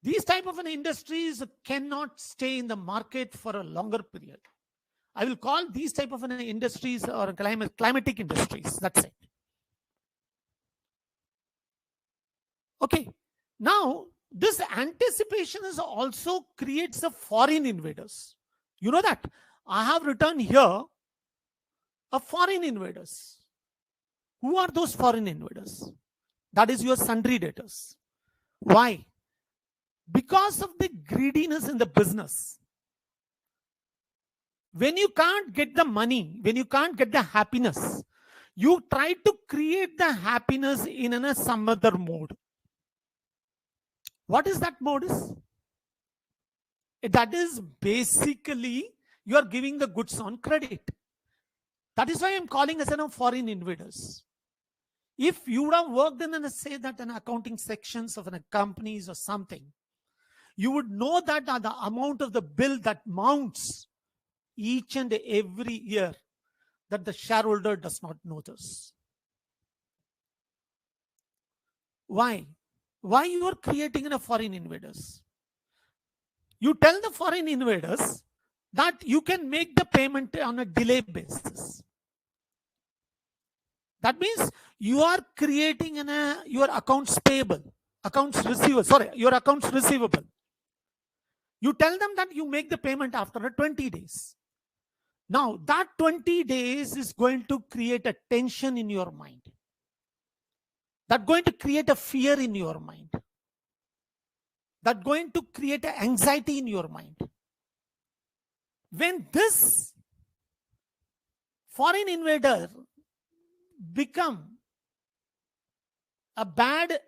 These type of an industries cannot stay in the market for a longer period. I will call these type of an industries or climatic industries. That's it. Okay. Now, this anticipation is also creates a foreign invaders. You know that? I have written here a foreign invaders. Who are those foreign invaders? That is your sundry debtors. Why? Because of the greediness in the business. When you can't get the money, when you can't get the happiness, you try to create the happiness in some other mode. What is that mode? That is basically you are giving the goods on credit. That is why I'm calling as foreign invaders. If you would have worked in say that an accounting sections of an companies or something, you would know that the amount of the bill that mounts each and every year, that the shareholder does not know this. Why? Why you are creating a foreign invaders? You tell the foreign invaders that you can make the payment on a delay basis. That means you are creating your accounts payable, accounts receivable. Sorry, your accounts receivable. You tell them that you make the payment after 20 days. Now, that 20 days is going to create a tension in your mind. That's going to create a fear in your mind. That's going to create an anxiety in your mind. When this foreign invader become a bad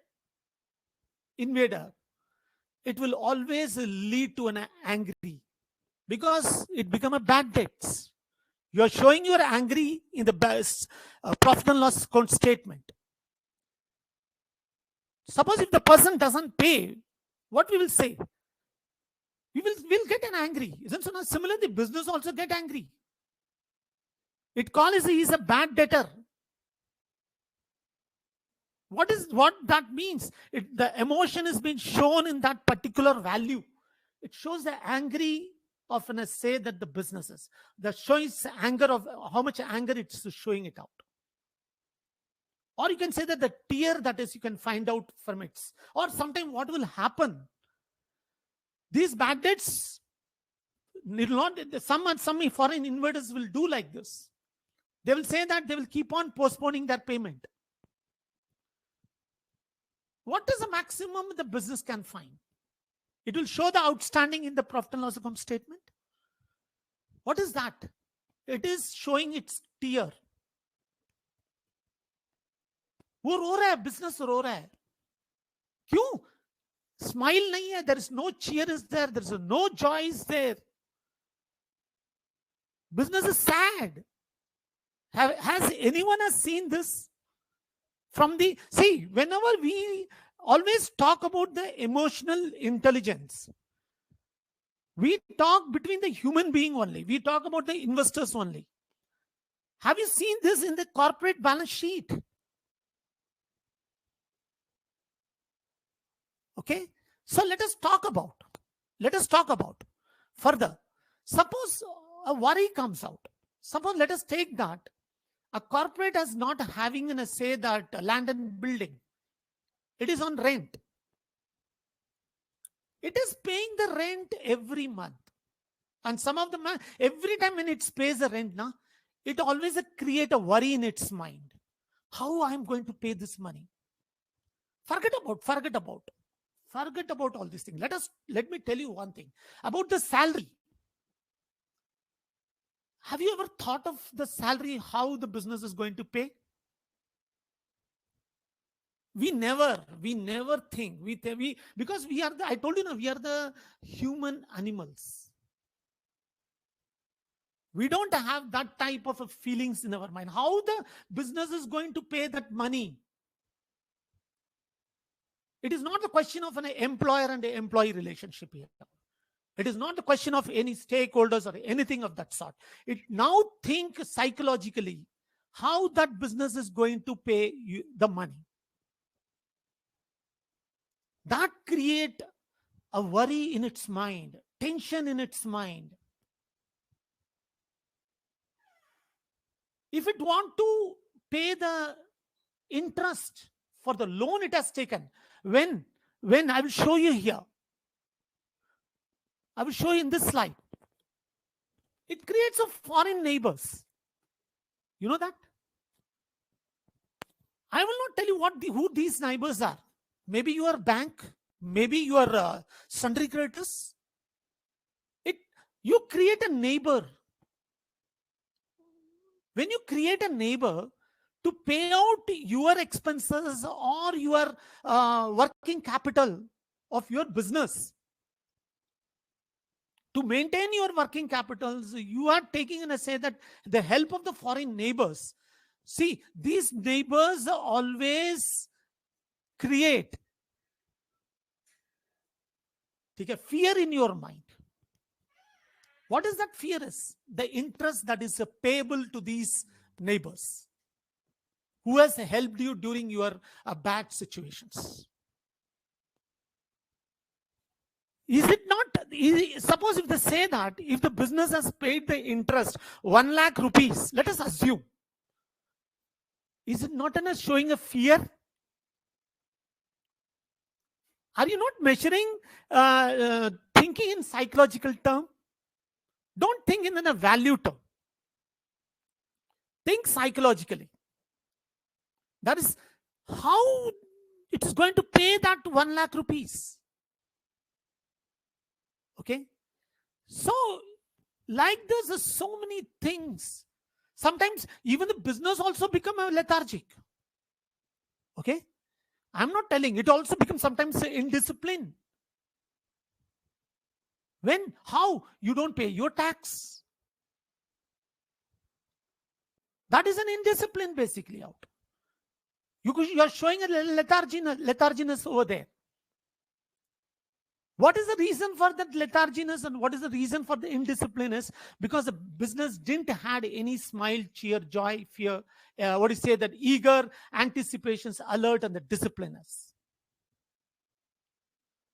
invader, it will always lead to an angry, because it become a bad debts. You are showing your angry in the best profit and loss account statement. Suppose if the person doesn't pay, what we will say? We'll get an angry. Isn't it? Similarly, business also get angry. It calls he is a bad debtor. What that means? The emotion has been shown in that particular value. It shows the angry of say that the businesses. That shows anger of how much anger it's showing it out. Or you can say that the tear that is you can find out from it. Or sometimes what will happen? These bad debts, some foreign invaders will do like this. They will say that they will keep on postponing their payment. What is the maximum the business can find? It will show the outstanding in the profit and loss account statement. What is that? It is showing its tear. वो रो रहा है, business रो रहा है. क्यों? Smile नहीं है. There is no cheer is there. There is no joy is there. Business is sad. Has anyone has seen this? See, whenever we always talk about the emotional intelligence, we talk between the human being only. We talk about the investors only. Have you seen this in the corporate balance sheet? Okay. So let us talk about further. Suppose a worry comes out. Suppose let us take that. A corporate is not having a say that land and building. It is on rent. It is paying the rent every month. And some of them, every time when it pays the rent, it always create a worry in its mind. How I'm going to pay this money? Forget about all these things. Let me tell you one thing about the salary. Have you ever thought of the salary, how the business is going to pay? We never think. Because we are I told you, we are the human animals. We don't have that type of feelings in our mind. How the business is going to pay that money? It is not the question of an employer and an employee relationship here. It is not the question of any stakeholders or anything of that sort. Now think psychologically how that business is going to pay you the money. That create a worry in its mind, tension in its mind. If it want to pay the interest for the loan it has taken, when I will show you here, I will show you in this slide. It creates a foreign neighbors. You know that? I will not tell you who these neighbors are. Maybe your bank, maybe your sundry creditors. You create a neighbor. When you create a neighbor to pay out your expenses or your working capital of your business, to maintain your working capitals, you are taking in a say that the help of the foreign neighbors. See, these neighbors always create a fear in your mind. What is that fear is? The interest that is payable to these neighbors who has helped you during your bad situations. Is it not? Suppose if they say that if the business has paid the interest 1 lakh rupees, let us assume, is it not showing a fear? Are you not measuring, thinking in psychological term? Don't think in a value term. Think psychologically. That is how it is going to pay that 1 lakh rupees. Okay. So, like this, there's so many things. Sometimes even the business also become a lethargic. Okay. I'm not telling, it also becomes sometimes indiscipline. How you don't pay your tax. That is an indiscipline basically out. You are showing a letharginess over there. What is the reason for that letharginess and what is the reason for the indiscipline is because the business didn't had any smile, cheer, joy, fear, that eager anticipations, alert, and the discipliners.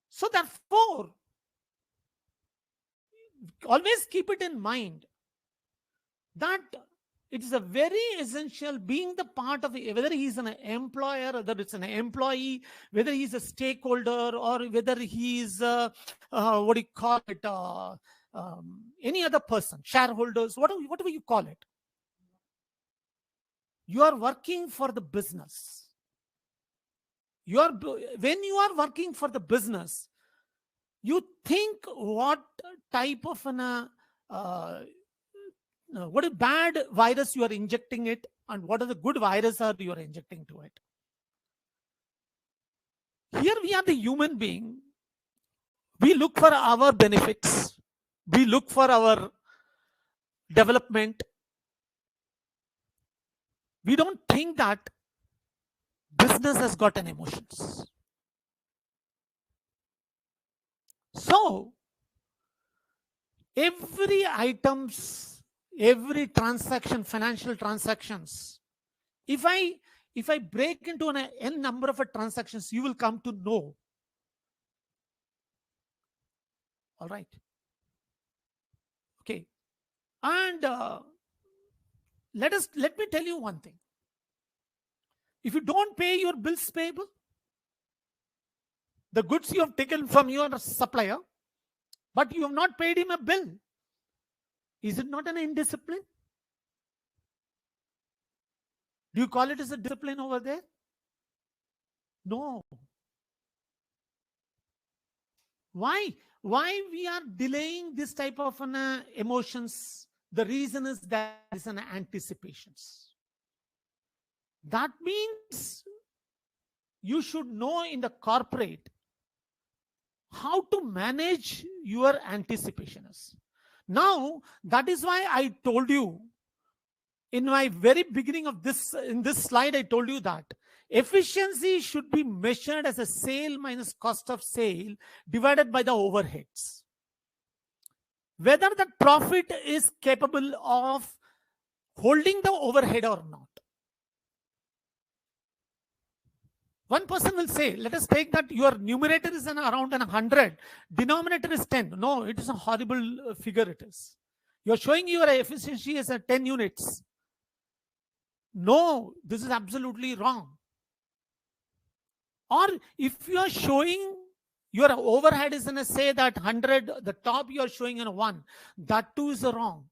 So therefore, always keep it in mind that it is a very essential being the part of whether he is an employer, whether it's an employee, whether he's a stakeholder, or whether he is any other person, shareholders, whatever you call it. You are working for the business. When you are working for the business, you think what type of what a bad virus you are injecting it and what are the good virus are you are injecting to it. Here we are the human being. We look for our benefits. We look for our development. We don't think that business has got an emotions. So every items, every transaction, financial transactions, if I break into an n number of transactions, you will come to know. All right. Okay. And let me tell you one thing. If you don't pay your bills payable, the goods you have taken from your supplier, but you have not paid him a bill, Is it not an indiscipline? Do you call it as a discipline over there? No. Why we are delaying this type of emotions? The reason is that is an anticipations. That means you should know in the corporate how to manage your anticipations. Now, that is why I told you in my very beginning of this, in this slide, I told you that efficiency should be measured as a sale minus cost of sale divided by the overheads. Whether the profit is capable of holding the overhead or not. One person will say, let us take that your numerator is around 100, denominator is 10. No, it is a horrible figure it is. You're showing your efficiency as a 10 units. No, this is absolutely wrong. Or if you are showing your overhead is in a say that 100, the top you are showing in a 1, that too is wrong.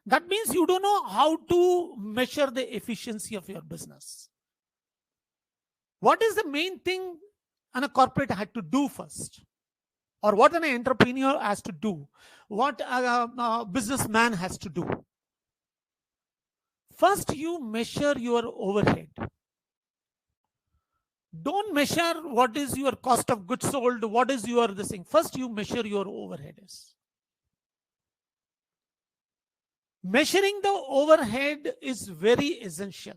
That means you don't know how to measure the efficiency of your business. What is the main thing a corporate had to do first? Or what an entrepreneur has to do? What a businessman has to do? First, you measure your overhead. Don't measure what is your cost of goods sold, what is your this thing. First, you measure your overhead. Measuring the overhead is very essential.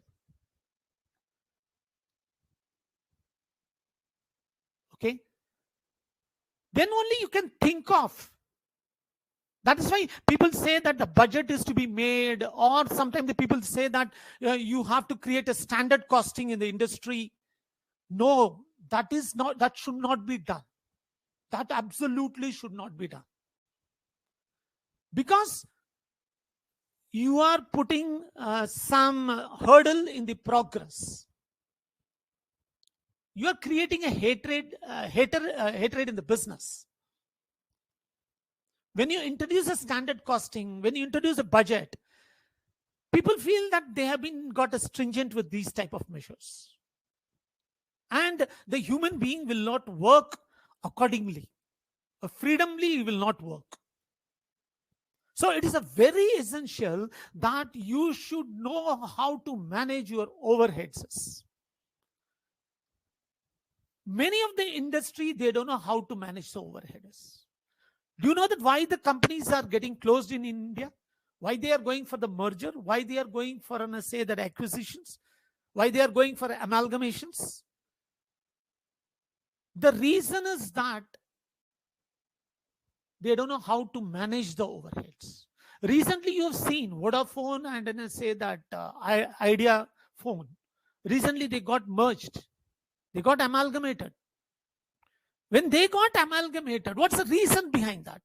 Okay? Then only you can think of. That is why people say that the budget is to be made, or sometimes the people say that you have to create a standard costing in the industry. No, that should not be done. That absolutely should not be done. Because you are putting some hurdle in the progress. You are creating a hatred in the business. When you introduce a standard costing, when you introduce a budget, people feel that they have got stringent with these type of measures. And the human being will not work accordingly. Freedomly, will not work. So it is a very essential that you should know how to manage your overheads. Many of the industry, they don't know how to manage the overheads. Do you know that why the companies are getting closed in India? Why they are going for the merger? Why they are going for that acquisitions? Why they are going for amalgamations? The reason is that they don't know how to manage the overheads. Recently, you have seen Vodafone and Idea phone. Recently, they got merged. They got amalgamated. When they got amalgamated, what's the reason behind that?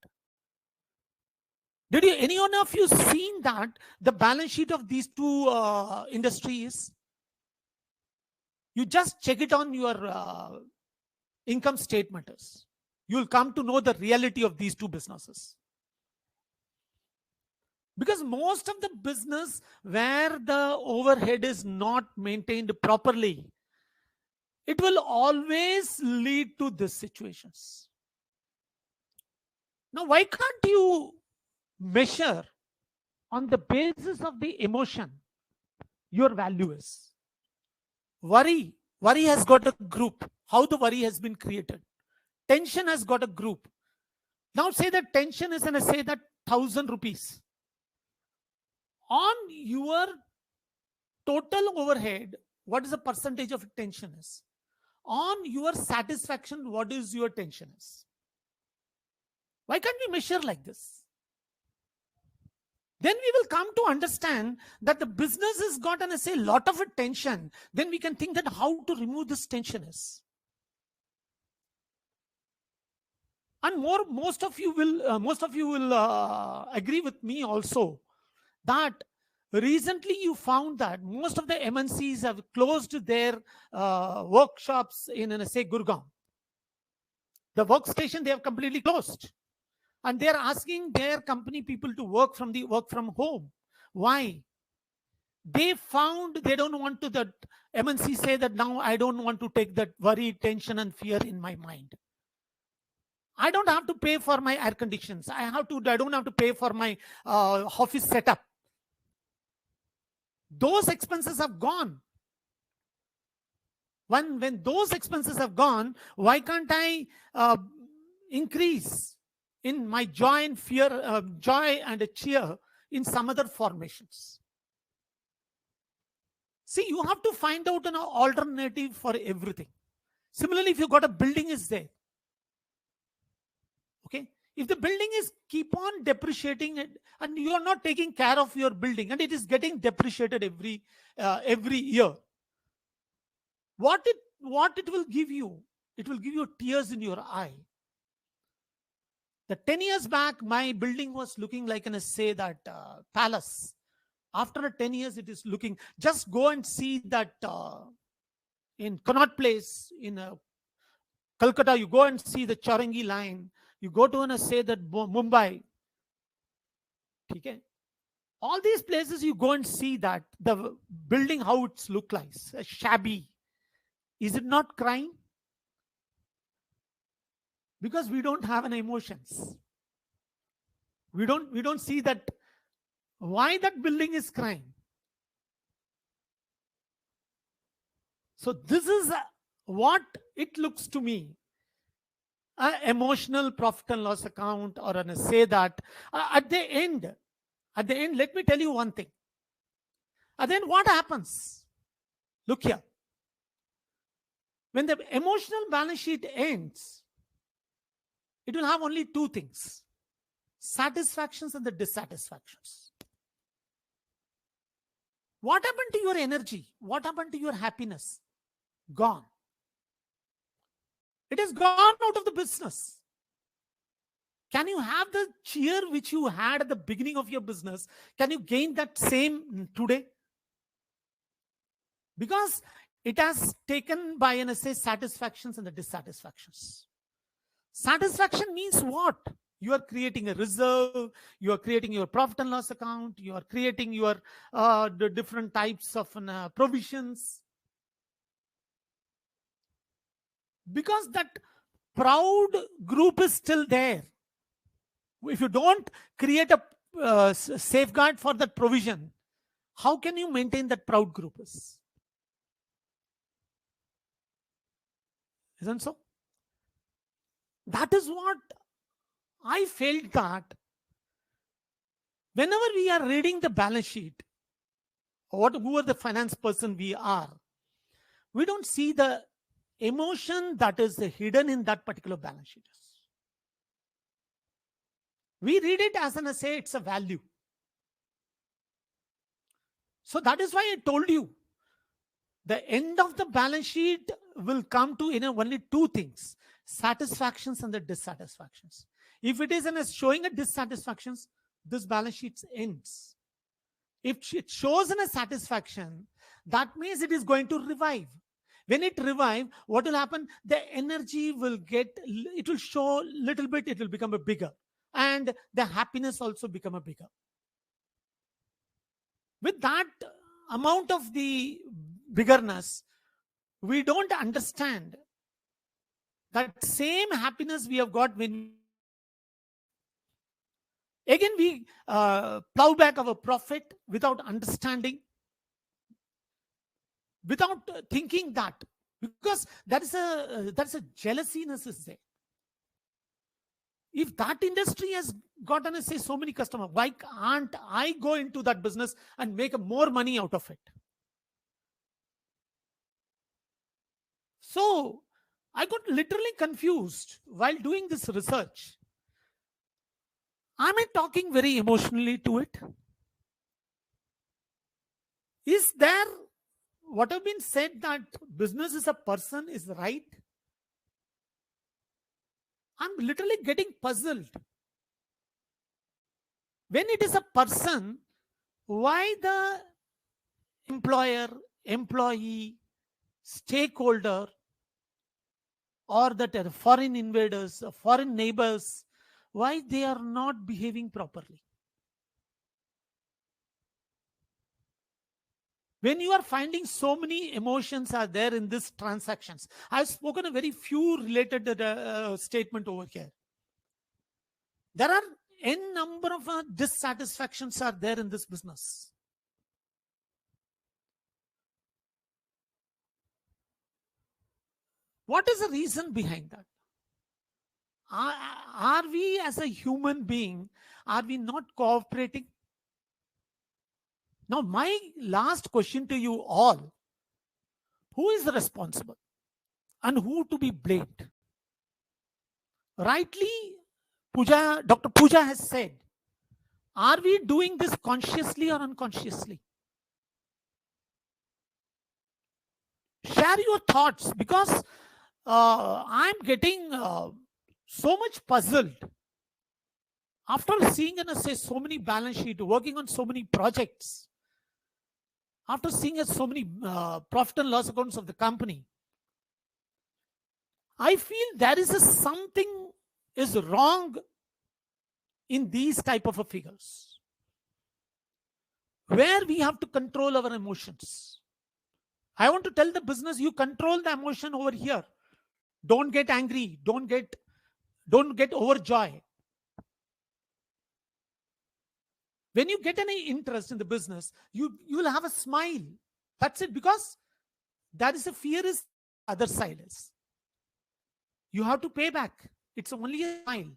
Did any one of you seen that the balance sheet of these two industries? You just check it on your income statement. You'll come to know the reality of these two businesses. Because most of the business where the overhead is not maintained properly, it will always lead to these situations. Now, why can't you measure on the basis of the emotion your value is? Worry has got a group. How the worry has been created. Tension has got a group. Now say that tension is, and say that 1,000 rupees. On your total overhead, what is the percentage of tension is? On your satisfaction, what is your tension is? Why can't we measure like this? Then we will come to understand that the business has got a lot of tension. Then we can think that how to remove this tension is. And most of you will agree with me also that recently you found that most of the MNCs have closed their workshops in Gurgaon. The workstation they have completely closed. and they're asking their company people to work from home. Why? They found they don't want to, that MNC say that now I don't want to take that worry, tension, and fear in my mind. I don't have to pay for my air conditions. I don't have to pay for my office setup. Those expenses have gone. When those expenses have gone, why can't I increase in my joy and fear, joy and cheer in some other formations? See, you have to find out an alternative for everything. Similarly, if you got a building is there, okay, if the building is keep on depreciating and you are not taking care of your building and it is getting depreciated every year, what it will give you? It will give you tears in your eye. The 10 years back, my building was looking like say that palace. After 10 years, it is looking. Just go and see that in Connaught Place in Calcutta. You go and see the Charangi line. You go to say that Mumbai. Okay. All these places, you go and see that the building how it's look like, shabby. Is it not crying? Because we don't have any emotions. We don't see that why that building is crying. So this is what it looks to me. An emotional profit and loss account, or say that at the end, let me tell you one thing. And then what happens? Look here. When the emotional balance sheet ends, it will have only two things: satisfactions and the dissatisfactions. What happened to your energy? What happened to your happiness? Gone. It is gone out of the business. Can you have the cheer which you had at the beginning of your business? Can you gain that same today? Because it has taken by, say, satisfactions and the dissatisfactions. Satisfaction means what? You are creating a reserve, you are creating your profit and loss account, you are creating your the different types of provisions. Because that proud group is still there. If you don't create a safeguard for that provision, how can you maintain that proud group? Isn't so? That is what I felt, that whenever we are reading the balance sheet, whoever the finance person we are, we don't see the emotion that is hidden in that particular balance sheet. We read it as say it's a value. So that is why I told you, the end of the balance sheet will come to only two things: satisfactions and the dissatisfactions. If it is showing a dissatisfactions, this balance sheet ends. If it shows a satisfaction, that means it is going to revive. When it revives, what will happen? The energy will it will show little bit, it will become a bigger. And the happiness also become a bigger. With that amount of the biggerness, we don't understand that same happiness we have got when again we plow back our profit without understanding, without thinking that, because that's a jealousiness is there. If that industry has gotten say so many customers, why can't I go into that business and make more money out of it? So I got literally confused while doing this research. Am I talking very emotionally to it? Is there what have been said that business is a person is right? I'm literally getting puzzled. When it is a person, why the employer, employee, stakeholder, or that foreign invaders, foreign neighbors, why they are not behaving properly. When you are finding so many emotions are there in these transactions, I've spoken a very few related statement over here. There are n number of dissatisfactions are there in this business. What is the reason behind that? Are we as a human being, are we not cooperating? Now, my last question to you all, who is responsible and who to be blamed? Rightly, Dr. Pooja has said, are we doing this consciously or unconsciously? Share your thoughts, because I'm getting so much puzzled after seeing so many balance sheet, working on so many projects, after seeing so many profit and loss accounts of the company. I feel there is something is wrong in these type of figures, where we have to control our emotions. I want to tell the business, you control the emotion over here. Don't get angry. Don't get overjoyed. When you get any interest in the business, you will have a smile. That's it, because that is a fear is other side is. You have to pay back. It's only a smile.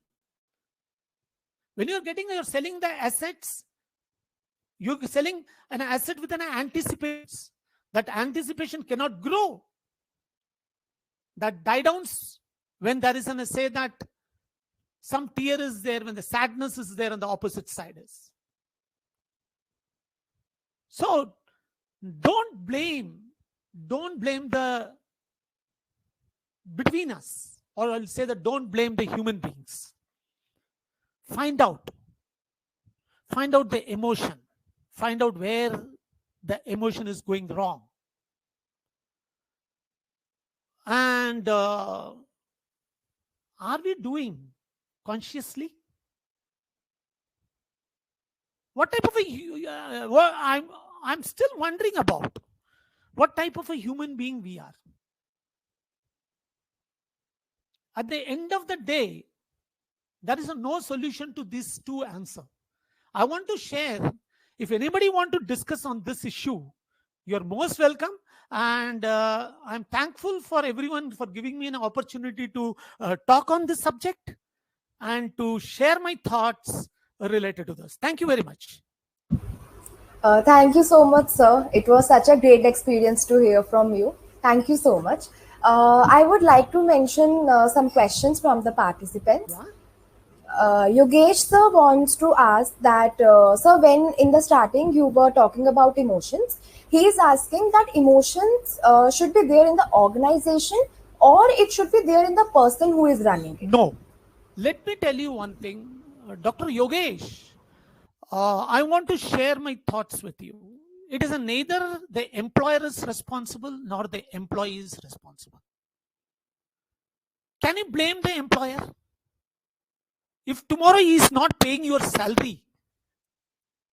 When you're selling the assets, you're selling an asset with an anticipation. That anticipation cannot grow. That die downs when there is say that some tear is there, when the sadness is there on the opposite side is. So don't blame the between us, or I'll say that don't blame the human beings. Find out the emotion. Find out where the emotion is going wrong. And are we doing consciously? What type of I'm still wondering about what type of a human being we are. At the end of the day, there is no solution to these two answers. I want to share, if anybody want to discuss on this issue, you're most welcome. And I'm thankful for everyone for giving me an opportunity to talk on this subject and to share my thoughts related to this. Thank you very much. Thank you so much, sir. It was such a great experience to hear from you. Thank you so much. I would like to mention some questions from the participants. Yeah. Yogesh sir wants to ask that, sir, when in the starting you were talking about emotions, he is asking that emotions should be there in the organization or it should be there in the person who is running it. No. Let me tell you one thing, Dr. Yogesh, I want to share my thoughts with you. It is neither the employer is responsible nor the employee is responsible. Can you blame the employer? If tomorrow he is not paying your salary,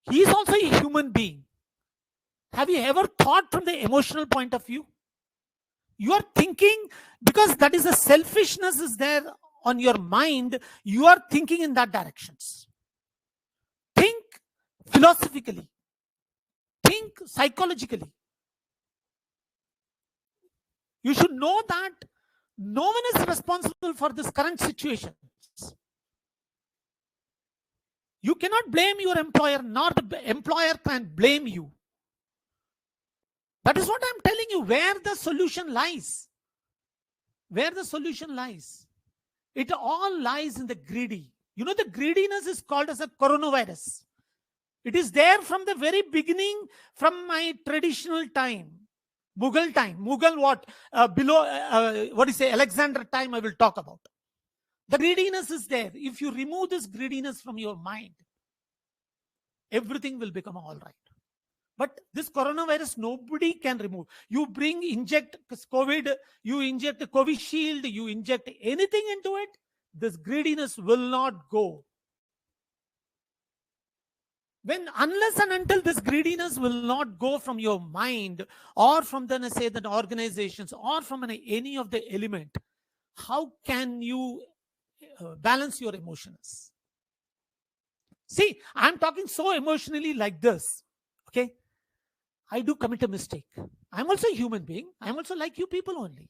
he is also a human being. Have you ever thought from the emotional point of view? You are thinking, because that is a selfishness is there on your mind, you are thinking in that directions. Think philosophically. Think psychologically. You should know that no one is responsible for this current situation. You cannot blame your employer, nor the employer can blame you. That is what I'm telling you, where the solution lies. Where the solution lies. It all lies in the greedy. You know, the greediness is called as a coronavirus. It is there from the very beginning, from my traditional time. Mughal time. Mughal what? Alexander time I will talk about. The greediness is there. If you remove this greediness from your mind, everything will become all right. But this coronavirus, nobody can remove. You inject COVID, you inject the COVID shield, you inject anything into it, this greediness will not go. Unless and until this greediness will not go from your mind, or from the, say, the organizations, or from any of the element, how can you balance your emotions? See, I'm talking so emotionally like this. Okay, I do commit a mistake. I'm also a human being. I'm also like you people only.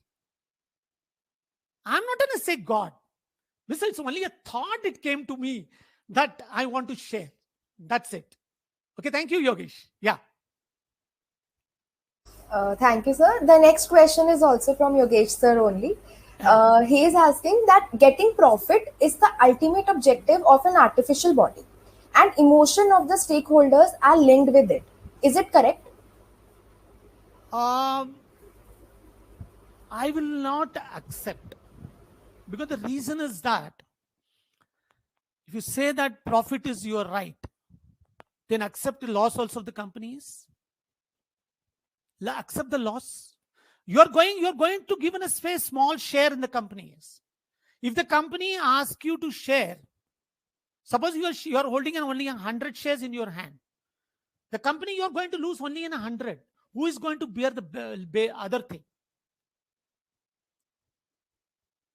I'm not going to say God. This is only a thought it came to me that I want to share. That's it. Okay, thank you, Yogesh. Yeah. Thank you, sir. The next question is also from Yogesh sir only. He is asking that getting profit is the ultimate objective of an artificial body, and emotion of the stakeholders are linked with it. Is it correct? I will not accept, because the reason is that if you say that profit is your right, then accept the loss also of the companies. Accept the loss. You're going to give a small share in the companies. If the company asks you to share, suppose you are holding only 100 shares in your hand, the company you're going to lose only in 100. Who is going to bear the other thing?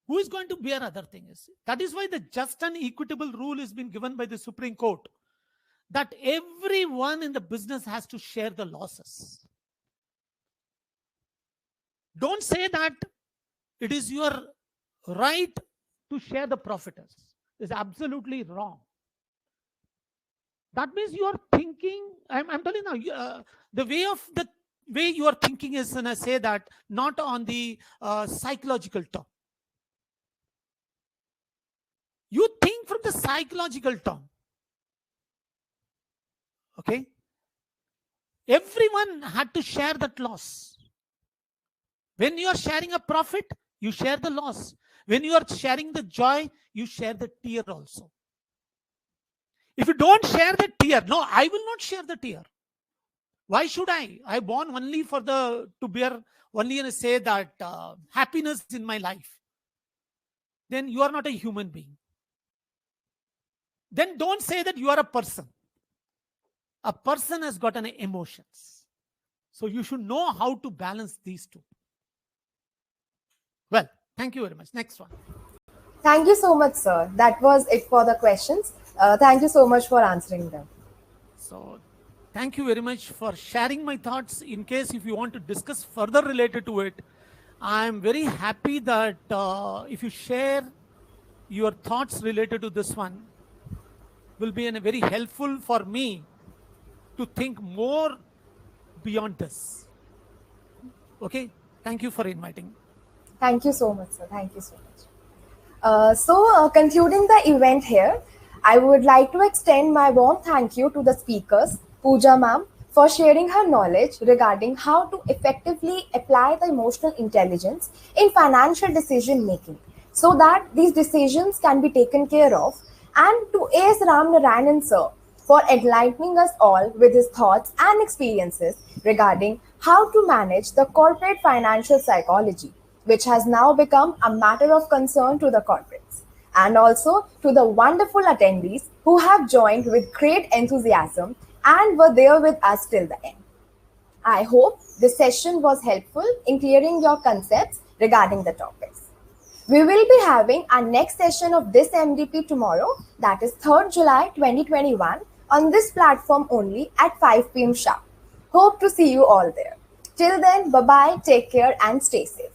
Who is going to bear other things? That is why the just and equitable rule has been given by the Supreme Court, that everyone in the business has to share the losses. Don't say that it is your right to share the profits. It's absolutely wrong. That means you are thinking, I'm telling you now, the way you are thinking is, and I say that, not on the psychological term. You think from the psychological term. Okay? Everyone had to share that loss. When you are sharing a profit, you share the loss. When you are sharing the joy, you share the tear also. If you don't share the tear, no, I will not share the tear. Why should I? I born only to bear only and say that happiness in my life. Then you are not a human being. Then don't say that you are a person. A person has got an emotions. So you should know how to balance these two. Well, thank you very much. Next one. Thank you so much, sir. That was it for the questions. Thank you so much for answering them. So, thank you very much for sharing my thoughts. In case if you want to discuss further related to it, I am very happy that if you share your thoughts related to this one, will be very helpful for me to think more beyond this. Okay, thank you for inviting. Thank you so much, sir. Thank you so much. Concluding the event here, I would like to extend my warm thank you to the speakers, Pooja ma'am, for sharing her knowledge regarding how to effectively apply the emotional intelligence in financial decision making, so that these decisions can be taken care of, and to A.S. Ramnarayanan sir for enlightening us all with his thoughts and experiences regarding how to manage the corporate financial psychology, which has now become a matter of concern to the corporates, and also to the wonderful attendees who have joined with great enthusiasm and were there with us till the end. I hope this session was helpful in clearing your concepts regarding the topics. We will be having our next session of this MDP tomorrow, that is 3rd July 2021, on this platform only at 5 p.m. sharp. Hope to see you all there. Till then, bye-bye, take care and stay safe.